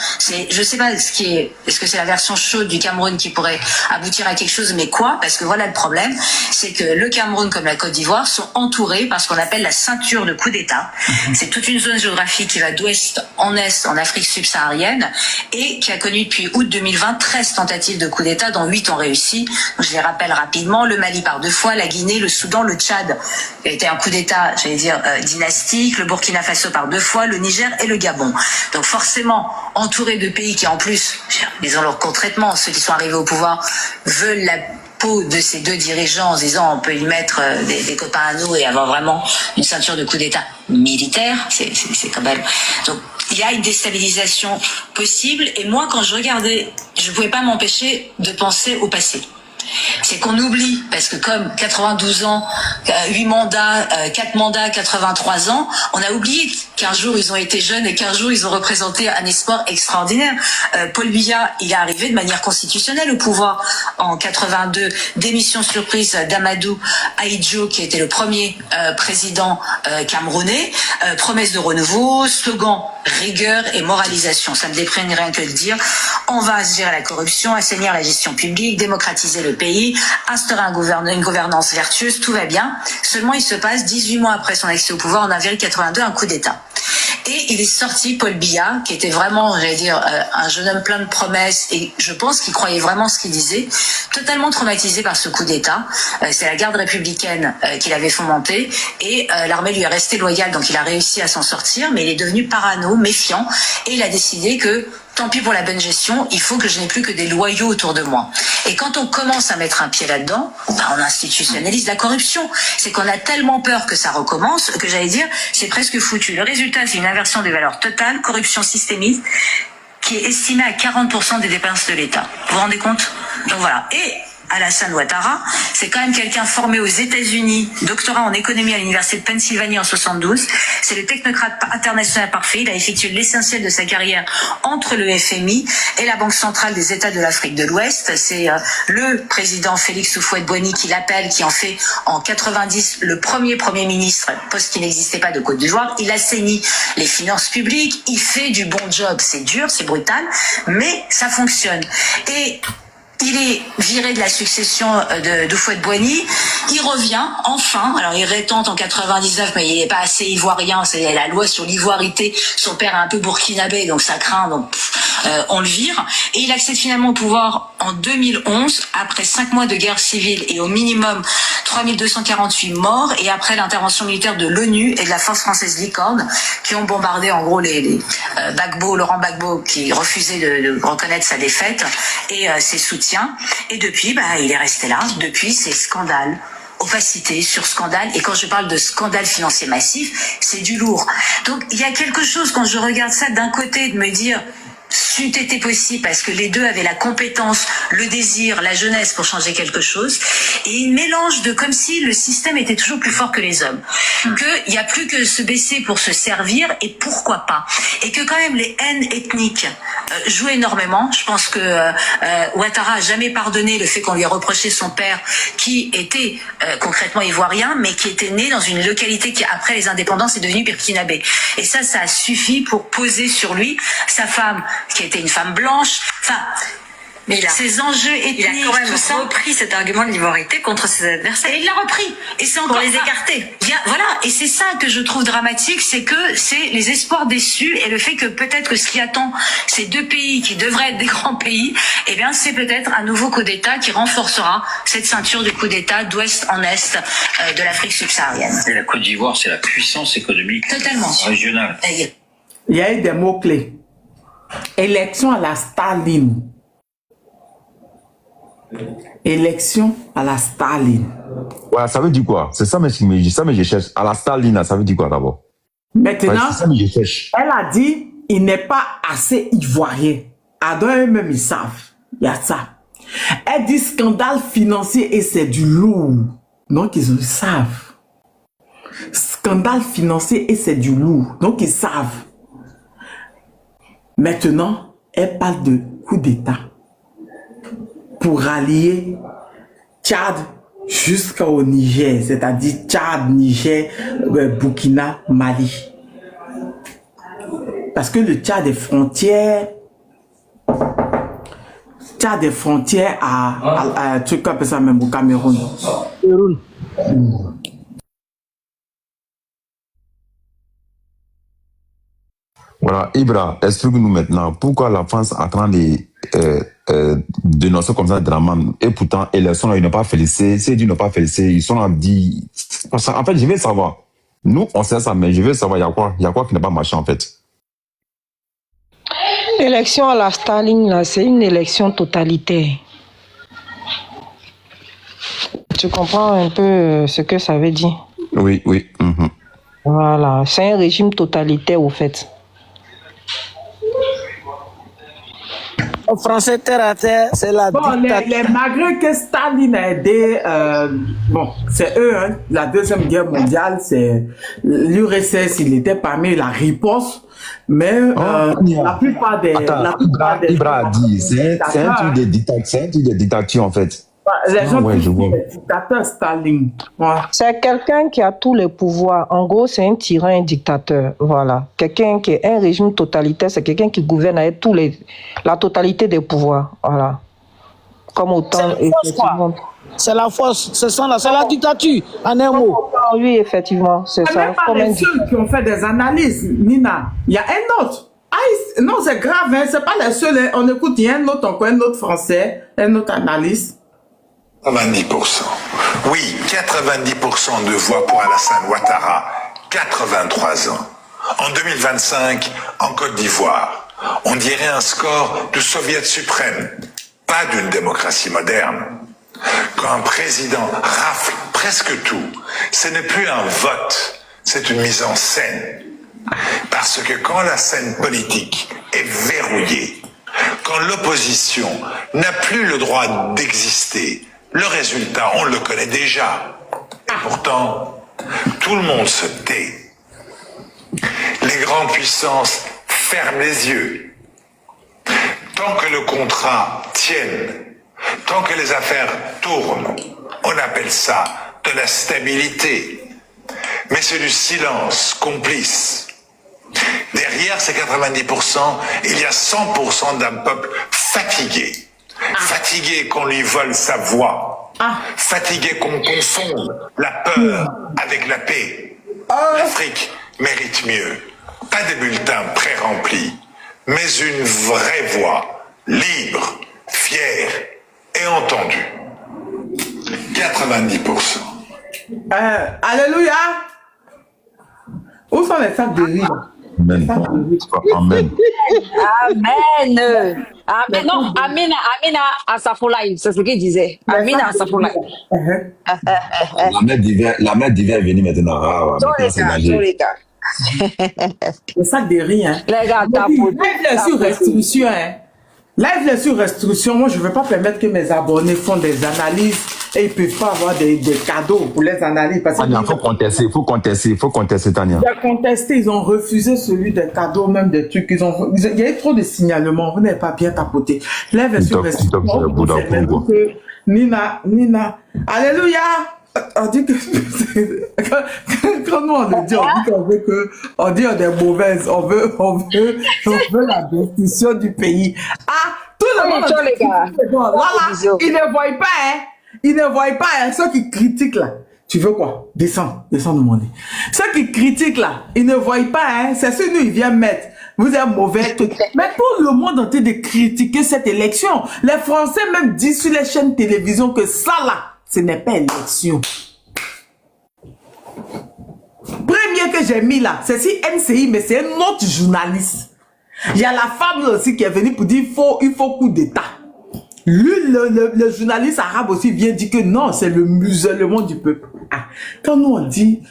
Speaker 11: Je sais pas est-ce que c'est la version chaude du Cameroun qui pourrait aboutir à quelque chose, mais quoi? Parce que voilà le problème, c'est que le Cameroun comme la Côte d'Ivoire sont entourés par ce qu'on appelle la ceinture de coups d'État. C'est toute une zone géographique qui va d'ouest en est en Afrique subsaharienne et qui a connu depuis août 2020 13 tentatives de coups d'État, dont 8 ont réussi. Donc, je les rappelle rapidement, le Mali par 2 fois, la Guinée, le Soudan, le Tchad, qui a été un coup d'État, j'allais dire, dynastique, le Burkina Faso par 2 fois, le Niger et le Gabon. Donc forcément, entouré de pays qui en plus, ils ont leur contre-traitement, ceux qui sont arrivés au pouvoir veulent la peau de ces 2 dirigeants en se disant on peut y mettre des copains à nous et avoir vraiment une ceinture de coup d'État militaire, c'est quand même... Donc il y a une déstabilisation possible et moi quand je regardais, je ne pouvais pas m'empêcher de penser au passé. C'est qu'on oublie, parce que comme 92 ans, 8 mandats, 4 mandats, 83 ans, on a oublié qu'un jour ils ont été jeunes et qu'un jour ils ont représenté un espoir extraordinaire. Paul Biya, il est arrivé de manière constitutionnelle au pouvoir en 82, démission surprise d'Amadou Ahidjo, qui était le premier président camerounais, promesse de renouveau, slogan rigueur et moralisation. Ça me déprime rien que de dire. On va gérer la corruption, assainir la gestion publique, démocratiser le pays, instaurer une gouvernance vertueuse, tout va bien. Seulement, il se passe 18 mois après son accès au pouvoir, en avril 82, un coup d'État. Et il est sorti, Paul Biya, qui était vraiment, j'allais dire, un jeune homme plein de promesses, et je pense qu'il croyait vraiment ce qu'il disait, totalement traumatisé par ce coup d'État. C'est la garde républicaine qu'il avait fomentée, et l'armée lui est restée loyale, donc il a réussi à s'en sortir, mais il est devenu parano, méfiant, et il a décidé que tant pis pour la bonne gestion, il faut que je n'ai plus que des loyaux autour de moi. Et quand on commence à mettre un pied là-dedans, on institutionnalise la corruption. C'est qu'on a tellement peur que ça recommence, que j'allais dire, c'est presque foutu. Le résultat, c'est une inversion des valeurs totales, corruption systémique, qui est estimée à 40% des dépenses de l'État. Vous vous rendez compte? Donc voilà. Et Alassane Ouattara, c'est quand même quelqu'un formé aux États-Unis, doctorat en économie à l'université de Pennsylvanie en 72. C'est le technocrate international parfait. Il a effectué l'essentiel de sa carrière entre le FMI et la Banque centrale des États de l'Afrique de l'Ouest. C'est le président Félix Houphouët-Boigny qui l'appelle, qui en fait en 90 le premier ministre, poste qui n'existait pas de Côte d'Ivoire. Il assainit les finances publiques, il fait du bon job. C'est dur, c'est brutal, mais ça fonctionne. Et il est viré de la succession de Houphouët-Boigny. Il revient, enfin. Alors, il rétente en 99, mais il n'est pas assez ivoirien. C'est la loi sur l'ivoirité. Son père est un peu burkinabé, donc ça craint. Donc, on le vire. Et il accède finalement au pouvoir en 2011, après 5 mois de guerre civile et au minimum 3248 morts, et après l'intervention militaire de l'ONU et de la force française Licorne, qui ont bombardé en gros les Laurent Gbagbo, qui refusait de reconnaître sa défaite, et ses soutiens. Et depuis, il est resté là. Depuis, c'est scandale, opacité sur scandale. Et quand je parle de scandale financier massif, c'est du lourd. Donc, il y a quelque chose, quand je regarde ça, d'un côté, de me dire... c'eût été possible parce que les deux avaient la compétence, le désir, la jeunesse pour changer quelque chose, et il mélange de comme si le système était toujours plus fort que les hommes, qu'il n'y a plus que se baisser pour se servir, et pourquoi pas, et que quand même les haines ethniques jouent énormément. Je pense que Ouattara a jamais pardonné le fait qu'on lui a reproché son père, qui était concrètement ivoirien, mais qui était né dans une localité qui, après les indépendances, est devenue burkinabé. Et ça a suffi pour poser sur lui. Sa femme, qui était une femme blanche, enfin, mais ces enjeux ethniques, il a quand même repris cet argument de l'ivoirité contre ses adversaires. Et il l'a repris. Et c'est encore pour les écarter. Voilà. Et c'est ça que je trouve dramatique, c'est que c'est les espoirs déçus et le fait que peut-être que ce qui attend ces deux pays qui devraient être des grands pays, eh bien, c'est peut-être un nouveau coup d'État qui renforcera cette ceinture de coup d'État d'ouest en est de l'Afrique subsaharienne.
Speaker 10: Et la Côte d'Ivoire, c'est la puissance économique régionale.
Speaker 3: Il y a eu des mots-clés. Élection à la Staline. Élection à la Staline.
Speaker 2: Ouais, ça veut dire quoi? C'est ça, mais je cherche. À la Staline, ça veut dire quoi d'abord?
Speaker 3: Maintenant,
Speaker 2: ça, mais je cherche.
Speaker 3: Elle a dit, il n'est pas assez ivoirien. Alors eux-mêmes, ils savent. Il y a ça. Elle dit scandale financier et c'est du lourd. Donc, ils savent. Scandale financier et c'est du lourd. Donc, ils savent. Maintenant, elle parle de coup d'État pour rallier Tchad jusqu'au Niger, c'est-à-dire Tchad, Niger, Burkina, Mali. Parce que le Tchad est frontière à tu appelles ça même au Cameroun.
Speaker 2: Voilà, Ibra, explique-nous maintenant pourquoi la France est en train de dénoncer comme ça Draman et pourtant élection là, ils n'ont pas félicité. Si ils n'ont pas félicité, ils sont là dit. En fait, je veux savoir. Nous, on sait ça, mais je veux savoir il y a quoi qui n'a pas marché en fait.
Speaker 4: L'élection à la Staline, là, c'est une élection totalitaire. Tu comprends un peu ce que ça veut dire?
Speaker 2: Oui.
Speaker 4: Voilà, c'est un régime totalitaire au fait.
Speaker 12: En français, terre à terre, c'est la
Speaker 3: dictature. Malgré que Staline a aidé, c'est eux, hein, la Deuxième Guerre mondiale, c'est l'URSS, il était parmi la riposte, mais la plupart des...
Speaker 2: Ibra a dit, c'est un truc de dictature en fait.
Speaker 3: Les gens disent le dictateur Staline. Ouais.
Speaker 4: C'est quelqu'un qui a tous les pouvoirs. En gros, c'est un tyran, un dictateur. Voilà. Quelqu'un qui est un régime totalitaire, c'est quelqu'un qui gouverne avec la totalité des pouvoirs. Voilà. Comme autant.
Speaker 12: C'est la force, c'est la dictature, en un mot.
Speaker 4: Oui, effectivement, c'est ça.
Speaker 3: Même pas les seuls qui ont fait des analyses, Nina. Il y a un autre. Non, c'est grave, hein. C'est pas les seuls. Hein. On écoute, il y a un autre français, un autre analyste.
Speaker 13: 90%. Oui, 90% de voix pour Alassane Ouattara, 83 ans. En 2025, en Côte d'Ivoire, on dirait un score de soviet suprême, pas d'une démocratie moderne. Quand un président rafle presque tout, ce n'est plus un vote, c'est une mise en scène. Parce que quand la scène politique est verrouillée, quand l'opposition n'a plus le droit d'exister, le résultat, on le connaît déjà. Et pourtant, tout le monde se tait. Les grandes puissances ferment les yeux. Tant que le contrat tienne, tant que les affaires tournent, on appelle ça de la stabilité. Mais c'est du silence complice. Derrière ces 90%, il y a 100% d'un peuple fatigué. Fatigué qu'on lui vole sa voix. Fatigué qu'on confonde la peur avec la paix. L'Afrique mérite mieux. Pas des bulletins pré-remplis, mais une vraie voix, libre, fière et entendue. 90%.
Speaker 3: Alléluia. Où sont les sacs de riz?
Speaker 2: Amen. Amen.
Speaker 14: Amen. Amen. Non, Amina Asafoulaï, c'est ce qu'il disait. Amina Asafoulaï.
Speaker 2: La mère d'hiver est venue maintenant.
Speaker 3: Le sac de riz, hein.
Speaker 14: Les gars,
Speaker 3: live sur restriction, hein. Live sur restriction. Moi, je ne veux pas permettre que mes abonnés font des analyses et ils ne peuvent pas avoir des cadeaux pour les analyses. Parce
Speaker 2: Tania, il faut contester, Tania.
Speaker 3: Ils ont contesté, ils ont refusé celui des cadeaux, même des trucs. Il y a eu trop de signalements, vous n'avez pas bien tapoté. Live sur restriction. Nina, alléluia. On dit que quand nous on le dit, on dit qu'on veut que on dit on est mauvaise, on veut la destruction du pays. Tout le monde
Speaker 14: les gars.
Speaker 3: Voilà, ils ne voient pas, hein. Ils ne voient pas, hein. Ceux qui critiquent là. Tu veux quoi? Descends de mon nez. Ceux qui critiquent là, ils ne voient pas, hein. C'est ce que nous ils viennent mettre. Vous êtes mauvais. Mais tout le monde entier de critiquer cette élection. Les Français même disent sur les chaînes de télévision que ça là, ce n'est pas élection. Premier que j'ai mis là, c'est si NCI, mais c'est un autre journaliste. Il y a la femme là aussi qui est venue pour dire il faut coup d'État. Lui, le journaliste arabe aussi vient dire que non, c'est le musulman du peuple. Quand nous on dit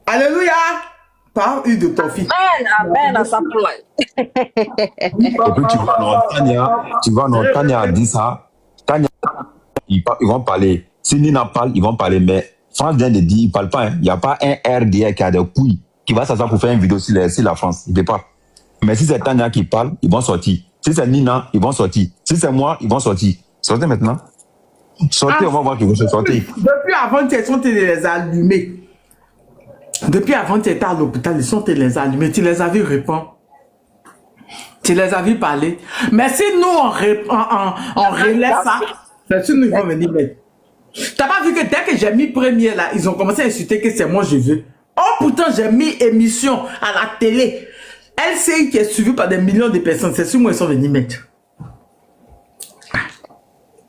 Speaker 3: Alléluia, par une de ton fils.
Speaker 14: Amen, ça plaît.
Speaker 2: Et puis tu vois, Tania a dit ça. Tania, ils vont parler. Si Nina parle, ils vont parler. Mais France vient de dire, ils ne parlent pas. Hein. Il n'y a pas un RDA qui a des couilles qui va s'asseoir pour faire une vidéo sur la France. Il ne peut pas. Mais si c'est Tania qui parle, ils vont sortir. Si c'est Nina, ils vont sortir. Si c'est moi, ils vont sortir. Sortez maintenant. Sortez, on va voir que vous sortez.
Speaker 3: Depuis avant, ils sont les allumés. Depuis avant, tu étais à l'hôpital, ils sont les allumés. Tu les as vus répondre. Tu les as vus parler. Mais si nous, on relève ça, c'est sûr nous vont venir mettre. T'as pas vu que dès que j'ai mis premier là, ils ont commencé à insulter que c'est moi je veux. Oh pourtant j'ai mis émission à la télé. LCI qui est suivi par des millions de personnes, c'est sûr moi ils sont venus mettre.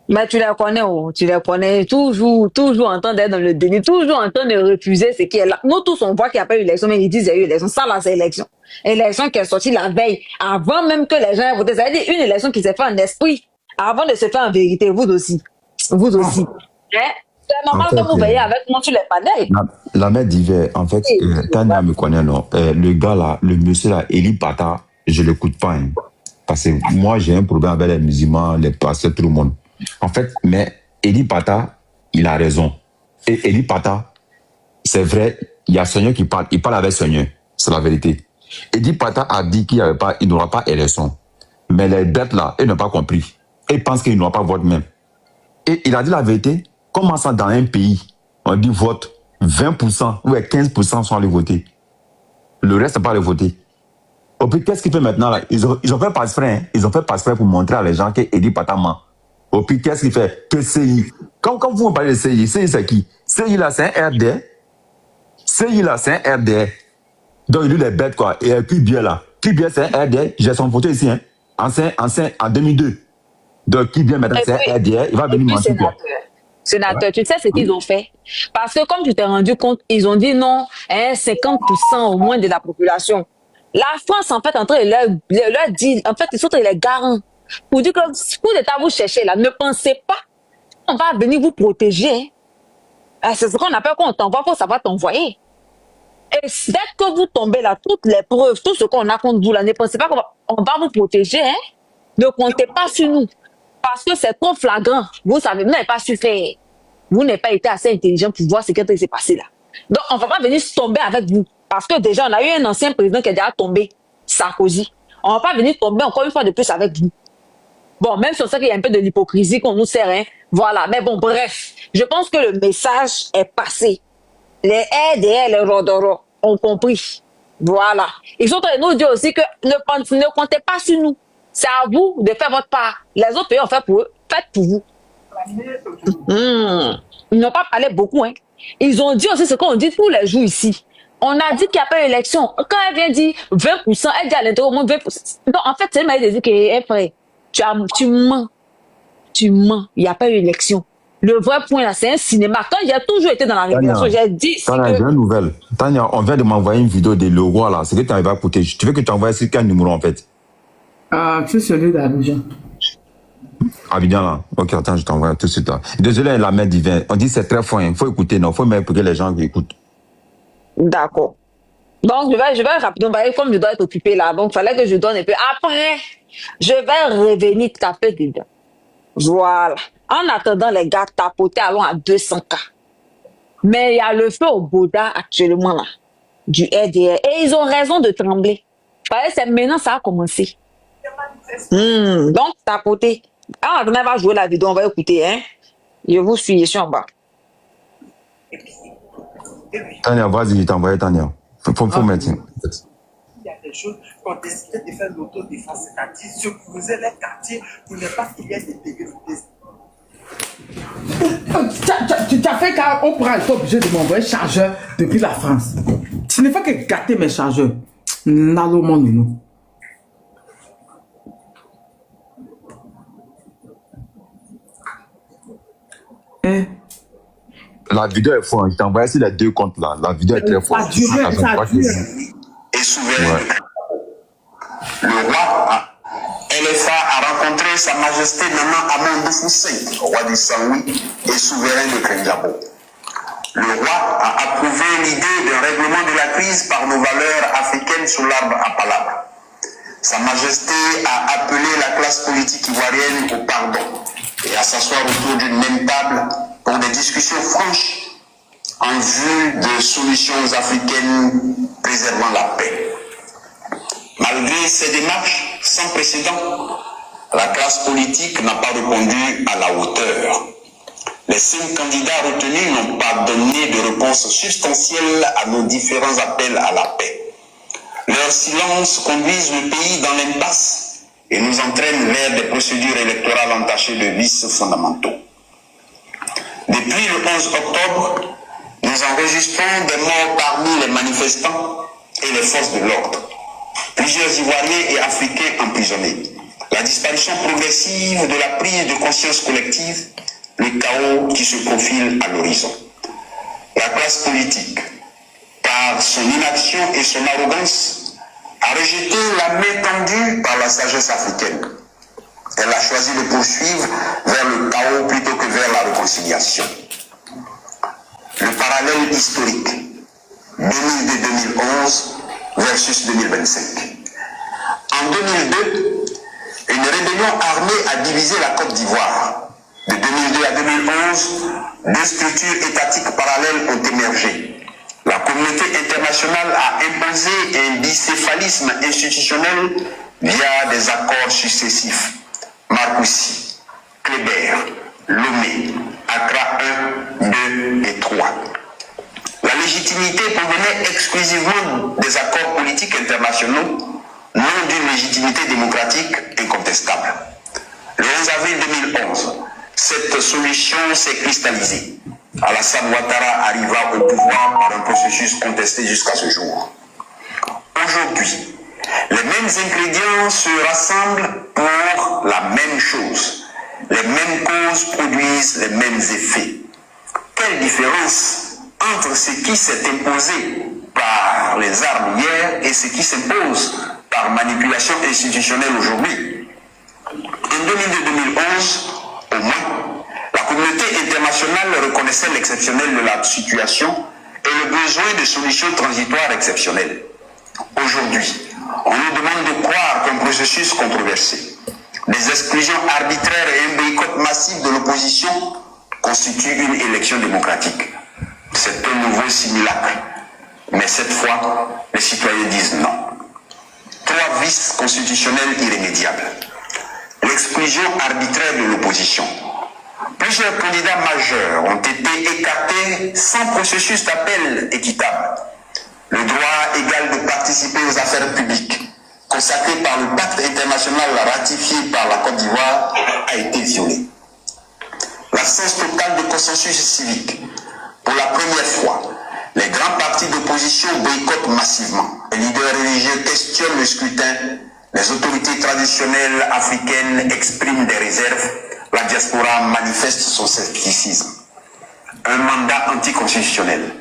Speaker 14: Mais tu les connais, oh, tu les connais, toujours en train d'être dans le déni, toujours en train de refuser ce qui est là. Nous tous on voit qu'il n'y a pas eu élection, mais ils disent qu'il y a eu élection. Ça là c'est élection. Élection qui est sortie la veille, avant même que les gens aient voté. Ça veut dire une élection qui s'est faite en esprit, avant de se faire en vérité, vous aussi. Vous aussi. C'est normal que vous veillez avec moi sur les panels.
Speaker 2: La mère d'hiver, en fait, Tania me connaît, non. Le gars là, le monsieur là, Eli Pata, je ne l'écoute pas. Hein, parce que moi, j'ai un problème avec les musulmans, les pasteurs, tout le monde. En fait, mais Eli Pata, il a raison. Et Eli Pata, c'est vrai, il y a Seigneur qui parle. Il parle avec Seigneur. C'est la vérité. Eli Pata a dit qu'il n'aura pas élection. Mais les bêtes là, ils n'ont pas compris. Ils pensent qu'ils n'auront pas vote même. Et il a dit la vérité. Comment ça, dans un pays, on dit vote, 20% ou 15% sont allés voter. Le reste n'est pas allé voter. Et puis, qu'est-ce qu'il fait maintenant là? Ils ont fait passe-frais. Hein? Ils ont fait passe-frais pour montrer à les gens qu'Edi Patama. Et puis, qu'est-ce qu'il fait? Que CI. Quand vous me parlez de CI, CI c'est qui? CI là, c'est un RD. CI là, c'est un RD. Donc, il dit les bêtes quoi. Et puis, bien là. Qui bien, c'est un RD. J'ai son photo ici. Hein? Ancien, en 2002. Donc, qui bien maintenant, c'est un RD. Il va venir mentir quoi.
Speaker 14: Sénateur, tu sais ce qu'ils ont fait? Parce que comme tu t'es rendu compte, ils ont dit non, hein, 50% au moins de la population. La France, en fait, en train de leur dire, en fait, ils sont les garants. Pour dire que pour l'État vous cherchez là, ne pensez pas qu'on va venir vous protéger. Hein. C'est ce qu'on appelle quand on t'envoie, faut savoir t'envoyer. Et dès que vous tombez là, toutes les preuves, tout ce qu'on a contre vous là, ne pensez pas qu'on va vous protéger. Hein. Ne comptez pas sur nous. Parce que c'est trop flagrant. Vous savez, vous n'avez pas su faire. Vous n'avez pas été assez intelligent pour voir ce qui s'est passé là. Donc, on ne va pas venir se tomber avec vous. Parce que déjà, on a eu un ancien président qui est déjà tombé, Sarkozy. On ne va pas venir tomber encore une fois de plus avec vous. Bon, même si on sait qu'il y a un peu de l'hypocrisie qu'on nous sert, hein. Voilà. Mais bon, bref. Je pense que le message est passé. Les RDR, les Rodoro ont compris. Voilà. Ils sont en train de nous dire aussi que ne comptez pas sur nous. C'est à vous de faire votre part. Les autres pays ont fait pour eux. Faites pour vous. Ils n'ont pas parlé beaucoup. Hein. Ils ont dit aussi ce qu'on dit tous les jours ici. On a dit qu'il n'y a pas d'élection. Quand elle vient dire 20%, elle dit à l'intérieur au moins 20%. Non, en fait, c'est elle m'a dit que frère, tu mens. Tu mens. Il n'y a pas eu d'élection. Le vrai point là, c'est un cinéma. Quand il a toujours été dans la révélation, j'ai dit...
Speaker 2: Tania, j'ai une nouvelle. Tania, on vient de m'envoyer une vidéo de Leroy là. C'est que tu arrives à écouter. Tu veux que tu envoies sur quel numéro en fait?
Speaker 3: C'est celui d'Abidjan.
Speaker 2: Abidjan là. Ok, attends, je t'envoie tout de suite là. Désolé, la mère divine. On dit c'est très fin. Il faut écouter, non? Il faut même pour que les gens écoutent.
Speaker 14: D'accord. Donc, je vais rapidement, comme je dois être occupé là, donc il fallait que je donne un peu. Après, je vais revenir taper dedans. Voilà. En attendant, les gars, tapoter, allons à 200K. Mais il y a le feu au Bouddha actuellement là, du RDR. Et ils ont raison de trembler. C'est maintenant ça a commencé. Donc, tapoter. Ah, on va jouer la vidéo, on va écouter. Hein? Je vous suis, je suis en bas.
Speaker 2: Tania, vas-y, je t'envoie Tania. Faut mettre.
Speaker 15: Il y a des choses qu'on décide de faire l'autodéfense, c'est-à-dire secourir les quartiers pour ne pas qu'il y ait des dégâts.
Speaker 3: Tu as fait qu'on prend, t'es obligé de m'envoyer un chargeur depuis la France. Tu ne fais que gâter mes chargeurs. Nalo mon nounou.
Speaker 2: La vidéo est forte. Je t'ai envoyé sur les deux comptes là. La vidéo est très forte.
Speaker 13: Ça dure. Et souverain. Ouais. Le roi LFA a rencontré Sa Majesté Nana Amadou Foussein, roi du Saoui et souverain de Krenjabo. Le roi a approuvé l'idée d'un règlement de la crise par nos valeurs africaines sous l'arbre à palabre. Sa Majesté a appelé la classe politique ivoirienne au pardon et à s'asseoir autour d'une même table pour des discussions franches en vue de solutions africaines préservant la paix. Malgré ces démarches,
Speaker 16: sans précédent. La classe politique n'a pas répondu à la hauteur. Les 5 candidats retenus n'ont pas donné de réponse substantielle à nos différents appels à la paix. Leur silence conduise le pays dans l'impasse et nous entraîne vers des procédures électorales entachées de vices fondamentaux. Depuis le 11 octobre, nous enregistrons des morts parmi les manifestants et les forces de l'ordre. Plusieurs Ivoiriens et Africains emprisonnés. La disparition progressive de la prise de conscience collective, le chaos qui se profile à l'horizon. La classe politique, par son inaction et son arrogance, a rejeté la main tendue par la sagesse africaine. Elle a choisi de poursuivre vers le chaos plutôt que vers la réconciliation. Le parallèle historique 2002-2011 versus 2025. En 2002, une rébellion armée a divisé la Côte d'Ivoire. De 2002 à 2011, 2 structures étatiques parallèles ont émergé. La communauté internationale a imposé un bicéphalisme institutionnel via des accords successifs. Marcoussis, Kléber, Lomé, Accra 1, 2 et 3. La légitimité provenait exclusivement des accords politiques internationaux, non d'une légitimité démocratique incontestable. Le 11 avril 2011, cette solution s'est cristallisée. Alassane Ouattara arriva au pouvoir par un processus contesté jusqu'à ce jour. Aujourd'hui, les mêmes ingrédients se rassemblent pour la même chose. Les mêmes causes produisent les mêmes effets. Quelle différence entre ce qui s'est imposé par les armes hier et ce qui s'impose par manipulation institutionnelle aujourd'hui? En 2002-2011, au moins, la communauté internationale reconnaissait l'exceptionnel de la situation et le besoin de solutions transitoires exceptionnelles. Aujourd'hui, on nous demande de croire qu'un processus controversé, des exclusions arbitraires et un boycott massif de l'opposition constituent une élection démocratique. C'est un nouveau simulacre, mais cette fois, les citoyens disent non. 3 vices constitutionnels irrémédiables. L'exclusion arbitraire de l'opposition. Plusieurs candidats majeurs ont été écartés sans processus d'appel équitable. Le droit égal de participer aux affaires publiques, consacré par le pacte international ratifié par la Côte d'Ivoire, a été violé. L'absence totale de consensus civique. Pour la première fois, les grands partis d'opposition boycottent massivement. Les leaders religieux questionnent le scrutin. Les autorités traditionnelles africaines expriment des réserves. La diaspora manifeste son scepticisme. Un mandat anticonstitutionnel.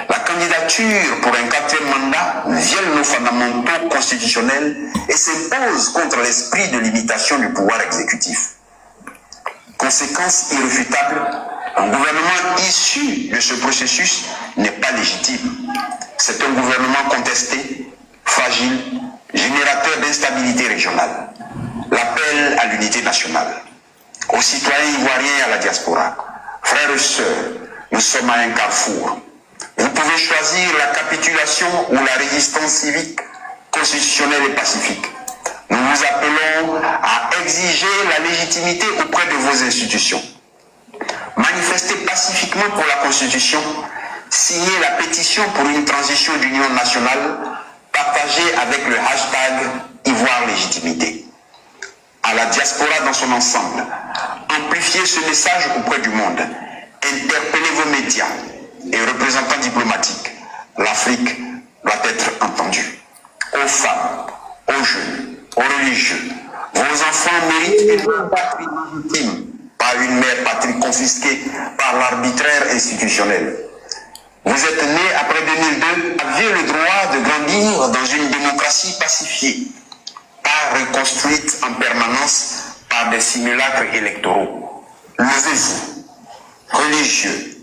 Speaker 16: La candidature pour un 4e mandat viole nos fondamentaux constitutionnels et s'impose contre l'esprit de limitation du pouvoir exécutif. Conséquence irréfutable, un gouvernement issu de ce processus n'est pas légitime. C'est un gouvernement contesté, fragile, générateur d'instabilité régionale. L'appel à l'unité nationale. Aux citoyens ivoiriens et à la diaspora, frères et sœurs, nous sommes à un carrefour. Vous pouvez choisir la capitulation ou la résistance civique, constitutionnelle et pacifique. Nous vous appelons à exiger la légitimité auprès de vos institutions. Manifestez pacifiquement pour la Constitution, signez la pétition pour une transition d'union nationale, partagée avec le hashtag Ivoire Légitimité. À la diaspora dans son ensemble, amplifiez ce message auprès du monde, interpellez vos médias et représentants diplomatiques. L'Afrique doit être entendue. Aux femmes, aux jeunes, aux religieux, vos enfants méritent une patrie légitime, pas une mère patrie confisquée par l'arbitraire institutionnel. Vous êtes nés après 2002, aviez le droit de grandir dans une démocratie pacifiée, pas reconstruite en permanence par des simulacres électoraux. Levez-vous, religieux,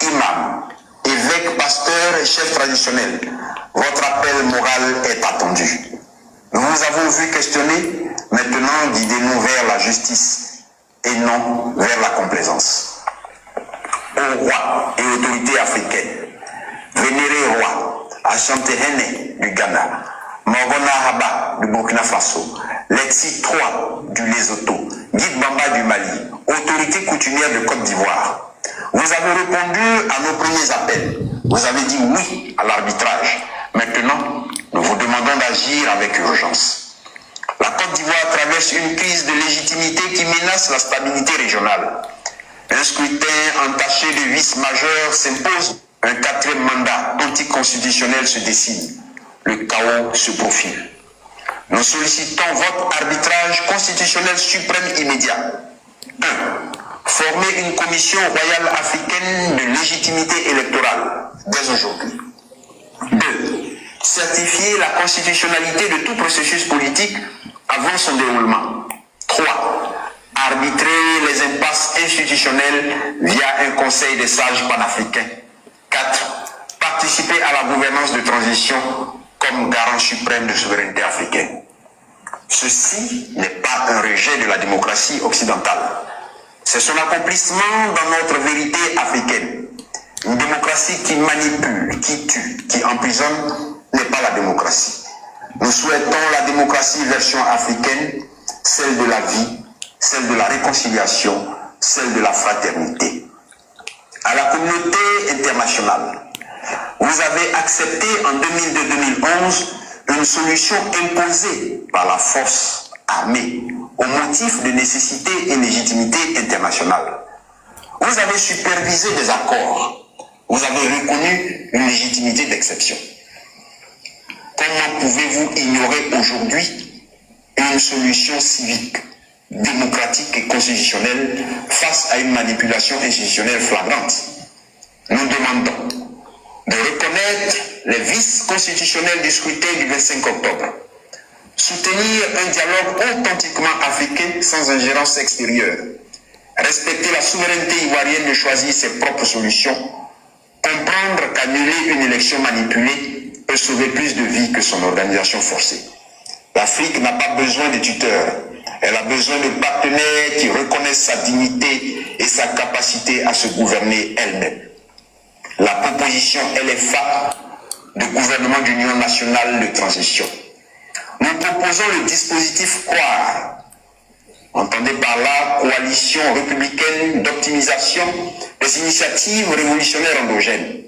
Speaker 16: imams, évêques, pasteurs et chefs traditionnels. Votre appel moral est attendu. Nous vous avons vu questionner, maintenant guidez-nous vers la justice et non vers la complaisance. Aux rois et autorités africaines, vénérés rois, Ashanti Hene du Ghana, Morgana Haba du Burkina Faso, Lexi III du Lesotho, Guide Bamba du Mali, autorité coutumière de Côte d'Ivoire. Vous avez répondu à nos premiers appels. Vous avez dit oui à l'arbitrage. Maintenant, nous vous demandons d'agir avec urgence. La Côte d'Ivoire traverse une crise de légitimité qui menace la stabilité régionale. Un scrutin entaché de vices majeurs s'impose. Un 4e mandat anticonstitutionnel se dessine. Le chaos se profile. Nous sollicitons votre arbitrage constitutionnel suprême immédiat. 1. Former une commission royale africaine de légitimité électorale dès aujourd'hui. 2. Certifier la constitutionnalité de tout processus politique avant son déroulement. 3. Arbitrer les impasses institutionnelles via un conseil des sages panafricains. 4. Participer à la gouvernance de transition comme garant suprême de souveraineté africaine. Ceci n'est pas un rejet de la démocratie occidentale. C'est son accomplissement dans notre vérité africaine. Une démocratie qui manipule, qui tue, qui emprisonne n'est pas la démocratie. Nous souhaitons la démocratie version africaine, celle de la vie, celle de la réconciliation, celle de la fraternité. À la communauté internationale, vous avez accepté en 2002-2011 une solution imposée par la force armée au motif de nécessité et légitimité internationale. Vous avez supervisé des accords. Vous avez reconnu une légitimité d'exception. Comment pouvez-vous ignorer aujourd'hui une solution civique, démocratique et constitutionnelle face à une manipulation institutionnelle flagrante? Nous demandons de reconnaître les vices constitutionnels du scrutin du 25 octobre, soutenir un dialogue authentiquement africain sans ingérence extérieure, respecter la souveraineté ivoirienne de choisir ses propres solutions, comprendre qu'annuler une élection manipulée peut sauver plus de vies que son organisation forcée. L'Afrique n'a pas besoin de tuteurs, elle a besoin de partenaires qui reconnaissent sa dignité et sa capacité à se gouverner elle-même. La proposition LFA de gouvernement d'union nationale de transition. Nous proposons le dispositif CROIR. Entendez par là coalition républicaine d'optimisation des initiatives révolutionnaires endogènes.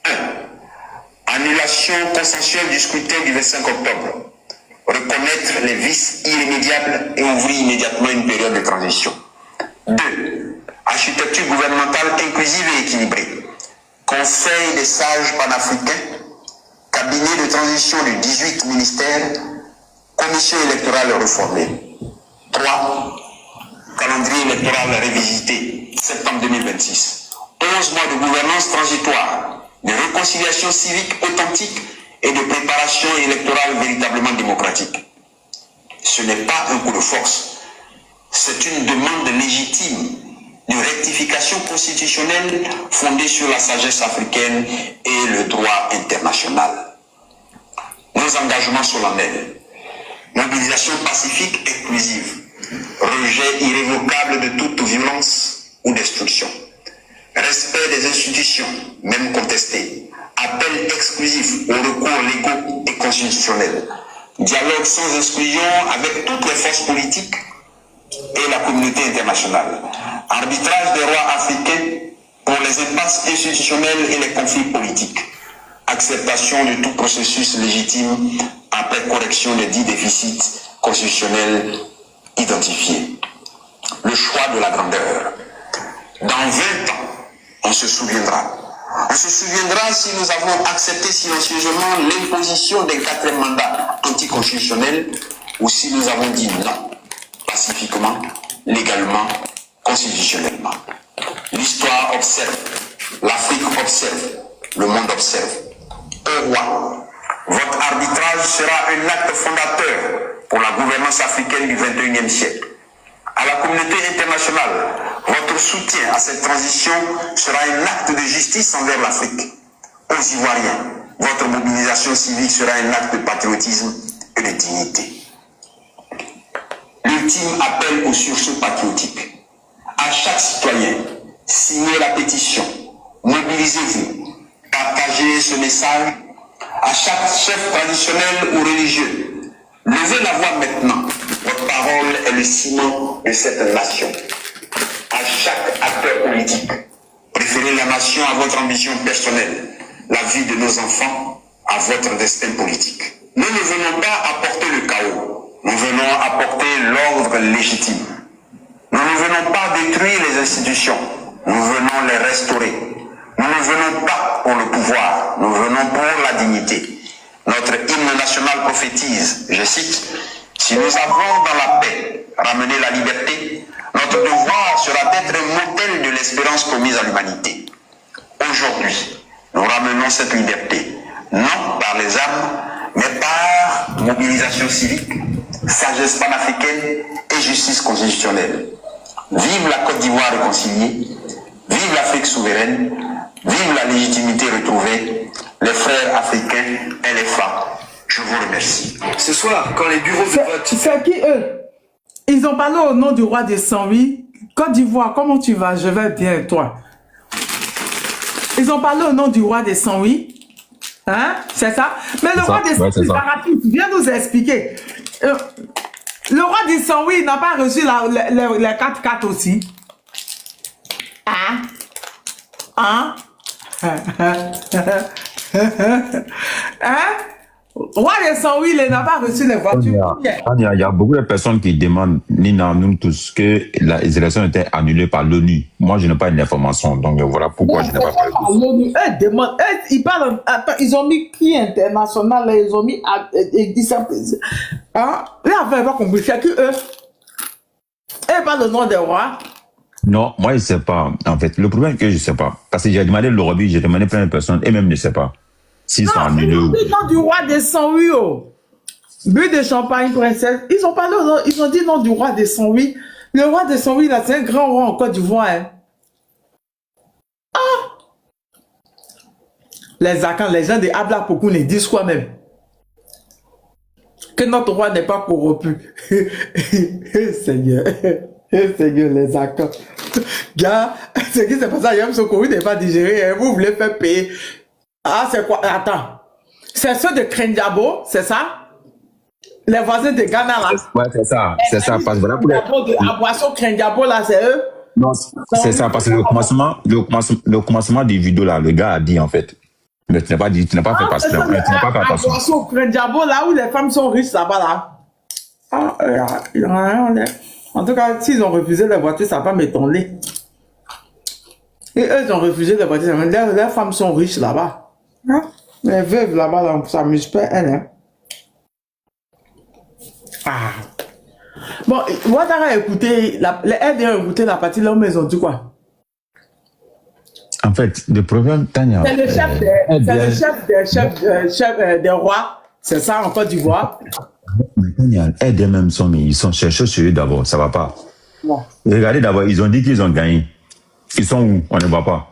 Speaker 16: 1. Annulation consensuelle du scrutin du 25 octobre. Reconnaître les vices irrémédiables et ouvrir immédiatement une période de transition. 2. Architecture gouvernementale inclusive et équilibrée. Conseil des sages panafricains, cabinet de transition de 18 ministères, commission électorale réformée. 3. Calendrier électoral révisité, septembre 2026. 11 mois de gouvernance transitoire, de réconciliation civique authentique et de préparation électorale véritablement démocratique. Ce n'est pas un coup de force, c'est une demande légitime de rectification constitutionnelle fondée sur la sagesse africaine et le droit international. Nos engagements solennels, mobilisation pacifique exclusive, rejet irrévocable de toute violence ou destruction, respect des institutions, même contestées, appel exclusif aux recours légaux et constitutionnels, dialogue sans exclusion avec toutes les forces politiques et la communauté internationale, arbitrage des rois africains pour les impasses institutionnelles et les conflits politiques, acceptation de tout processus légitime après correction des dits déficits constitutionnels identifiés. Le choix de la grandeur. Dans 20 ans, on se souviendra. On se souviendra si nous avons accepté silencieusement l'imposition d'un 4e mandat anticonstitutionnel ou si nous avons dit non, pacifiquement, légalement, constitutionnellement. L'histoire observe, l'Afrique observe, le monde observe. Au roi, votre arbitrage sera un acte fondateur pour la gouvernance africaine du 21e siècle. À la communauté internationale, votre soutien à cette transition sera un acte de justice envers l'Afrique. Aux Ivoiriens, votre mobilisation civique sera un acte de patriotisme et de dignité. L'ultime appel au sursaut patriotique. À chaque citoyen, signez la pétition, mobilisez-vous, partagez ce message. À chaque chef traditionnel ou religieux, levez la voix maintenant est le ciment de cette nation. À chaque acteur politique, préférez la nation à votre ambition personnelle, la vie de nos enfants à votre destin politique. Nous ne venons pas apporter le chaos, nous venons apporter l'ordre légitime. Nous ne venons pas détruire les institutions, nous venons les restaurer. Nous ne venons pas pour le pouvoir, nous venons pour la dignité. Notre hymne national prophétise, je cite, « Si nous avons dans la paix ramené la liberté, notre devoir sera d'être un modèle de l'espérance promise à l'humanité. » Aujourd'hui, nous ramenons cette liberté, non par les armes, mais par mobilisation civique, sagesse panafricaine et justice constitutionnelle. Vive la Côte d'Ivoire réconciliée, vive l'Afrique souveraine, vive la légitimité retrouvée, les frères africains et les femmes. Je vous remercie.
Speaker 6: Ce soir, quand les bureaux de vote...
Speaker 3: C'est qui eux? Ils ont parlé au nom du roi des 108. Côte d'Ivoire, comment tu vas? Je vais bien, toi. Ils ont parlé au nom du roi des 108. Hein? C'est ça? Mais le roi des 108, viens nous expliquer. Le roi des 108 n'a pas reçu les 4-4 aussi. Hein? Hein? Hein? Roi des 108, il n'a pas reçu les voitures.
Speaker 2: Il y a beaucoup de personnes qui demandent, Nina, nous tous, que les élections étaient annulées par l'ONU. Moi, je n'ai pas d'informations. Donc voilà pourquoi je n'ai pas parlé.
Speaker 3: L'ONU, ils parlent, attends, ils ont mis qui international, là, ils ont mis, hein? Là, on pas compris, c'est qui eux? Et pas le nom des rois.
Speaker 2: Non, moi, je ne sais pas. En fait, le problème est que je ne sais pas. Parce que j'ai demandé le lobby, j'ai demandé plein de personnes, et même je ne sais pas. S'ils sont annulés ou...
Speaker 3: Le nom du roi des 108, oh. But de champagne, princesse. Ils ont parlé, ils ont dit nom du roi des 108. Le roi des 108, là, c'est un grand roi en Côte d'Ivoire, hein. Ah! Les Akans, les gens de Abla Pokou ne disent quoi même? Que notre roi n'est pas corrompu. Seigneur. Seigneur, les Akans. Gars, ce qui s'est passé à Yam Sokori n'est pas digéré, hein. Vous voulez faire payer. Ah, c'est quoi? Attends. C'est ceux de Krendiabo, c'est ça? Les voisins de Ghana, là?
Speaker 2: Ouais, c'est ça. C'est ça. Parce que voilà pour les...
Speaker 3: À Boisson, Krendiabo, là, c'est eux?
Speaker 2: Non, c'est ça. Parce que le commencement des vidéos, là, le gars a dit, en fait. Mais tu n'as pas dit, tu n'as pas fait passer. Tu n'as pas fait attention.
Speaker 3: À Boisson, Krendiabo, là où les femmes sont riches, là-bas, là. Ah, il y en a rien. En tout cas, s'ils ont refusé les voitures, ça va pas m'étonner. Et eux, ils ont refusé les voitures. Les femmes sont riches là-bas. Hein? Les veuves là-bas, là, on s'amuse pas, elles. Hein? Ah. Bon, Ouattara a écouté, les LDR ont écouté la partie là où ils ont dit quoi?
Speaker 2: En fait, le problème, Tania.
Speaker 3: C'est le chef des rois. C'est ça en Côte d'Ivoire.
Speaker 2: Mais Tania, LDR même ils sont chercheurs sur eux d'abord, ça va pas.
Speaker 3: Ouais.
Speaker 2: Regardez d'abord, ils ont dit qu'ils ont gagné. Ils sont où? On ne voit pas.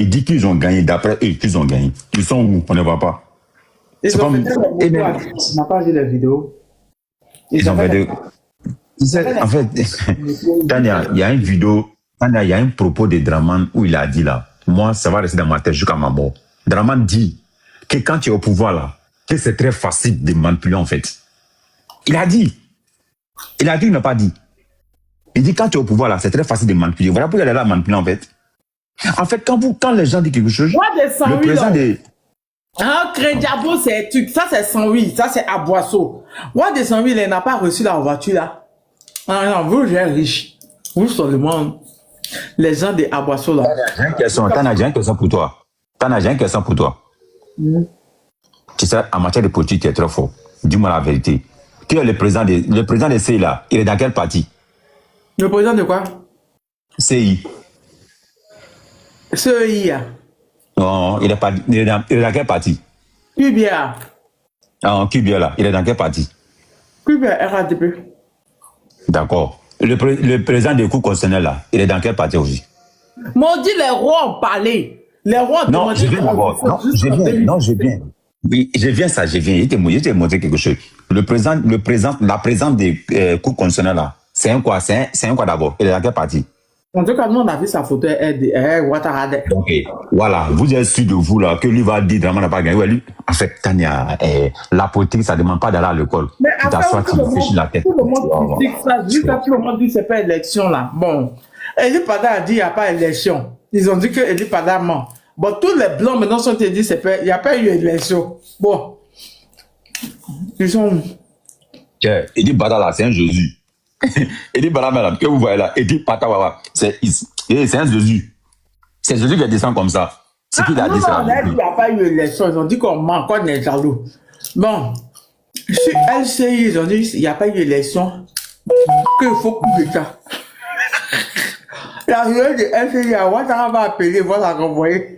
Speaker 2: Ils disent qu'ils ont gagné, d'après eux, qu'ils ont gagné. Ils sont où? On ne voit pas.
Speaker 3: Ils ont fait des vidéos. On n'a pas vu les vidéos.
Speaker 2: Ils ont fait des... En fait, Tania, il y a une vidéo, Tania, il y a un propos de Draman où il a dit là, moi, ça va rester dans ma tête jusqu'à ma mort. Draman dit que quand tu es au pouvoir là, que c'est très facile de manipuler en fait. Il a dit. Il a dit, il n'a pas dit. Il dit quand tu es au pouvoir là, c'est très facile de manipuler. Voilà pourquoi il est là à manipuler en fait. En fait, quand les gens disent quelque chose, le président des...
Speaker 3: Ah, Krendiabo, c'est ça c'est 108, ça c'est à Boisseau. Roi des 108, il n'a pas reçu la voiture là. Ah non, vous êtes riche. Vous seulement, les gens de Aboisseau là.
Speaker 2: J'ai une question pour toi. J'ai une question pour toi. Tu sais, en matière de politique, tu es très fort. Dis-moi la vérité. Qui est le président de CI là? Il est dans quel parti?
Speaker 3: Le président de quoi?
Speaker 2: CI.
Speaker 3: CI.
Speaker 2: Non, il est dans quel parti?
Speaker 3: Kubia.
Speaker 2: Ah, Kubia là, il est dans quel parti?
Speaker 3: Kubia, RADP.
Speaker 2: D'accord. Le président du coup constitutionnel là, il est dans quel parti aussi?
Speaker 3: M'ont dit les rois ont parlé. Les rois ont
Speaker 2: demandé... Non, je viens d'abord. Non, je viens. Oui, je viens. Je t'ai montré quelque chose. La présidente des cours constitutionnels là, c'est un quoi d'abord? Il est dans quel parti?
Speaker 3: En tout cas, nous, on a vu sa photo, Ouattara.
Speaker 2: Donc, voilà, vous êtes sûr de vous, là, que lui va dire, Draman n'a pas gagné. Ouais, lui, en fait, Tania, la politique, ça ne demande pas d'aller à l'école.
Speaker 3: Mais
Speaker 2: Tu t'assois, tu réfléchis la tête.
Speaker 3: tout le monde critique ça, juste tout le monde dit que c'est pas élection, là. Bon, Eli Pada a dit qu'il n'y a pas élection. Ils ont dit que Eli Pada ment. Bon, tous les blancs maintenant sont dit qu'il n'y a pas eu élection. Bon, ils sont...
Speaker 2: Edi Bata là, c'est un Jésus. Edi Bata là, que vous voyez là, Edi Bata c'est un Jésus. C'est Jésus qui descend comme ça. C'est qui a dit ça?
Speaker 3: Il n'y a pas eu élection. Ils ont dit qu'on ment, qu'on est jaloux. Bon, sur LCI, ils ont dit qu'il n'y a pas eu élection, qu'il faut coup d'État. La réunion de LCI, Ouattara va appeler, va la renvoyer.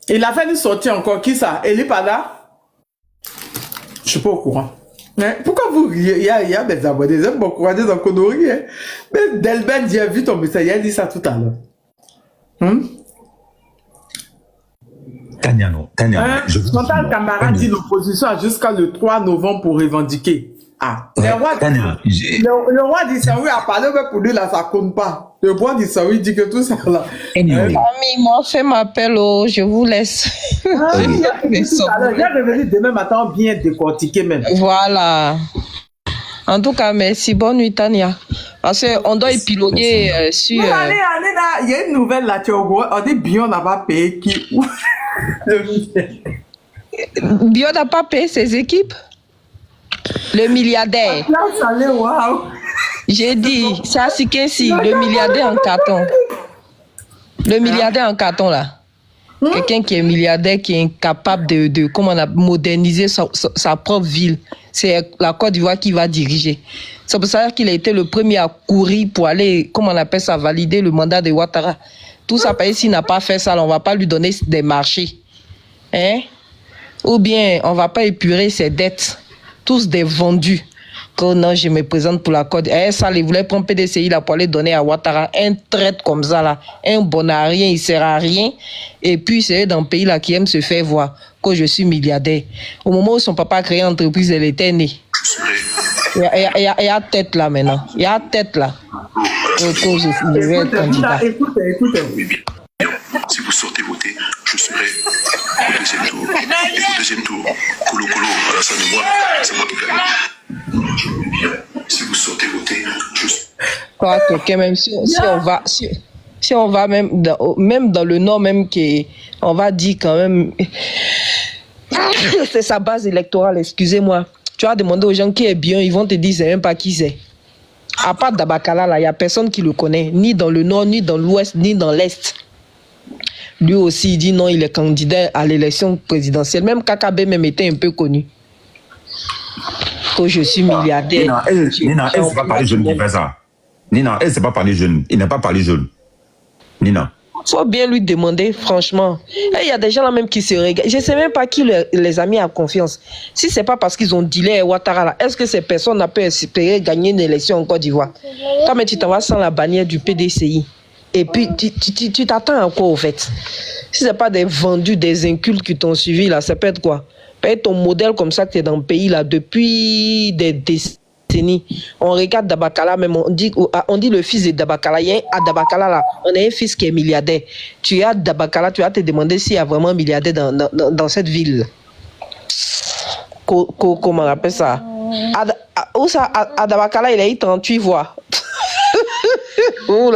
Speaker 3: Il a fait une sortie encore. Qui ça? Eli Pada? Je suis pas au courant. Mais pourquoi vous riez? Il y a des abonnés. Ils aiment beaucoup regarder dans conneries. Hein? Mais Delben, j'ai vu ton message. Il a dit ça tout à l'heure.
Speaker 2: Tania, non. Tania.
Speaker 3: Chantal Camara dit l'opposition a jusqu'à le 3 novembre pour revendiquer. Ah, le roi du Saoui a parlé, mais pour lui, là, ça compte pas. Le roi du Saoui dit que tout ça, là.
Speaker 4: Ami, moi, fait m'appel, je vous laisse.
Speaker 3: J'ai revenu demain matin bien décortiqué même.
Speaker 4: Voilà. En tout cas, merci. Bonne nuit, Tania. Parce qu'on doit épiloguer sur...
Speaker 3: Il y a une nouvelle là, on dit Bion n'a pas payé qui...
Speaker 4: Bion n'a pas payé ses équipes. Le milliardaire. J'ai dit, c'est à Sikensi, le milliardaire en carton. Le milliardaire en carton là. Quelqu'un qui est milliardaire, qui est incapable de comment on a modernisé sa propre ville. C'est la Côte d'Ivoire qui va diriger. C'est pour ça qu'il a été le premier à courir pour aller, comment on appelle ça, valider le mandat de Ouattara. Tout ça, s'il n'a pas fait ça, on ne va pas lui donner des marchés. Hein? Ou bien, on ne va pas épurer ses dettes. Tous des vendus. Que non, je me présente pour la Côte. Ça, il voulait prendre PDCI là pour aller donner à Ouattara un traite comme ça là. Un bon à rien, il sert à rien. Et puis, c'est dans le pays là qui aime se faire voir que je suis milliardaire. Au moment où son papa a créé l'entreprise, elle était née. Il y a tête là maintenant. Il y a tête là. Je vais être candidat.
Speaker 3: Écoutez.
Speaker 17: Si vous sortez voter, je serai au deuxième tour. Et au deuxième tour, Kolo Alassane et moi, c'est moi qui gagne. Si vous sortez voter, je
Speaker 4: crois que même si on va même dans le nord même on va dire quand même c'est sa base électorale, excusez-moi. Tu vas demander aux gens qui est bien, ils vont te dire c'est même pas qui c'est. À part Dabakala là, il y a personne qui le connaît, ni dans le nord, ni dans l'ouest, ni dans l'est. Lui aussi, il dit non, il est candidat à l'élection présidentielle. Même KKB même était un peu connu. Que je suis milliardaire.
Speaker 2: Nina, elle ne sait pas parler jeune qui fait ça. Nina, elle ne sait pas parler jeune. Il n'a pas parlé jeune. Nina.
Speaker 4: Il faut bien lui demander, franchement. Il y a des gens là même qui se regardent. Je ne sais même pas qui les a mis en confiance. Si ce n'est pas parce qu'ils ont dealé à Ouattara là, est-ce que ces personnes n'ont pas espéré gagner une élection en Côte d'Ivoire? Toi, mais tu t'en vas sans la bannière du PDCI. Et puis, tu t'attends à quoi, au fait? Si ce n'est pas des vendus, des incultes qui t'ont suivi, là, ça peut être quoi? Peut-être ton modèle comme ça que tu es dans le pays, là, depuis des décennies. On regarde Dabakala, même, on dit le fils de Dabakala. Il y a à Dabakala, là, on a un fils qui est milliardaire. Tu es à Dabakala, tu vas te demander s'il y a vraiment un milliardaire dans cette ville. Comment on appelle ça? Où ça, à Dabakala, il a eu 38 voix. Vous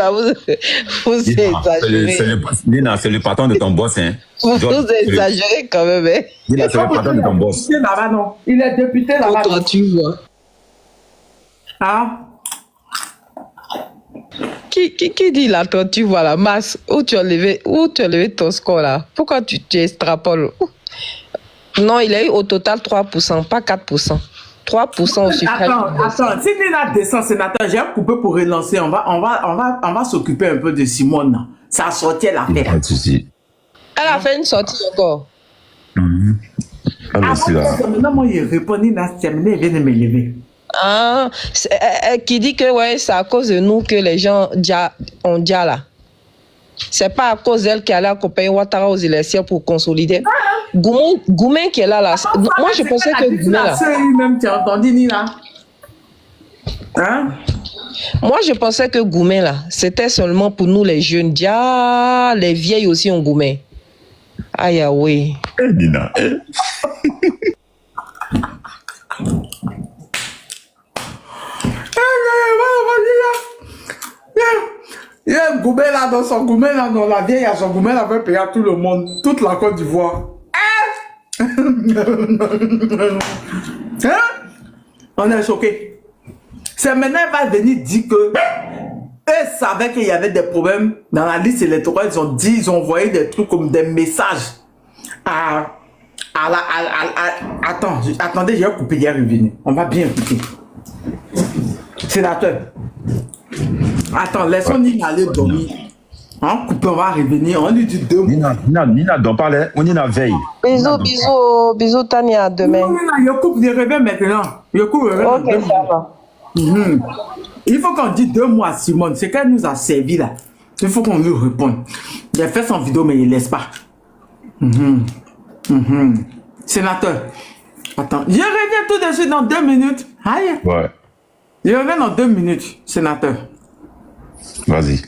Speaker 4: exagérez.
Speaker 2: Nina, c'est le patron de ton boss, hein.
Speaker 4: Vous exagérez quand même, hein.
Speaker 2: Nina, c'est le patron de ton boss.
Speaker 3: Il est député là-bas.
Speaker 4: Tu vois.
Speaker 3: Ah.
Speaker 4: Qui dit là, toi, tu vois la masse? Où tu as levé ton score là? Pourquoi tu extrapoles? Non, il a eu au total 3%, pas 4%. 3% au suffrage.
Speaker 3: Attends, si Nina descend, sénateur, j'ai un coupé pour relancer. On va s'occuper un peu de Simone. Ça a sorti l'affaire.
Speaker 4: Elle a fait une sortie encore.
Speaker 3: Maintenant, moi, il répond, Nina, c'est terminé, il vient de me lever.
Speaker 4: Ah, qui dit que ouais, c'est à cause de nous que les gens ont déjà là. C'est pas à cause d'elle qui allait accompagner Ouattara aux élections pour consolider. Goumen qui est là. Moi, je pensais que Goumen là.
Speaker 3: Même, tu as entendu, Nina? Hein?
Speaker 4: Moi, je pensais que Goumen là, c'était seulement pour nous les jeunes. Déjà, les vieilles aussi ont Goumen. Aïe, ah oui.
Speaker 2: Nina.
Speaker 3: Il y a un Goumen là dans son Goumen là, dans la vieille à son Goumen là, veut payer à tout le monde, toute la Côte d'Ivoire. Hein? On est choqués. C'est maintenant qu'il va venir dire que eux savaient qu'il y avait des problèmes dans la liste électorale. Ils ont dit, ils ont envoyé des trucs comme des messages attendez, j'ai coupé hier revenu. On va bien écouter. Sénateur. Attends, laissons Nina aller dormir. On coupe, on va revenir. On lui dit 2 mots.
Speaker 2: Nina dort pas, on Nina veille.
Speaker 4: Bisous, Tania, à demain.
Speaker 3: Non, je coupe, je reviens maintenant. Je coupe, je reviens.
Speaker 4: Ok, ça va.
Speaker 3: Il faut qu'on dise 2 mots à Simone. C'est qu'elle nous a servi là. Il faut qu'on lui réponde. Il a fait son vidéo, mais il ne laisse pas. Sénateur. Attends, je reviens tout de suite dans 2 minutes. Aïe.
Speaker 2: Ouais.
Speaker 3: Je reviens dans 2 minutes, sénateur.
Speaker 2: Vas-y.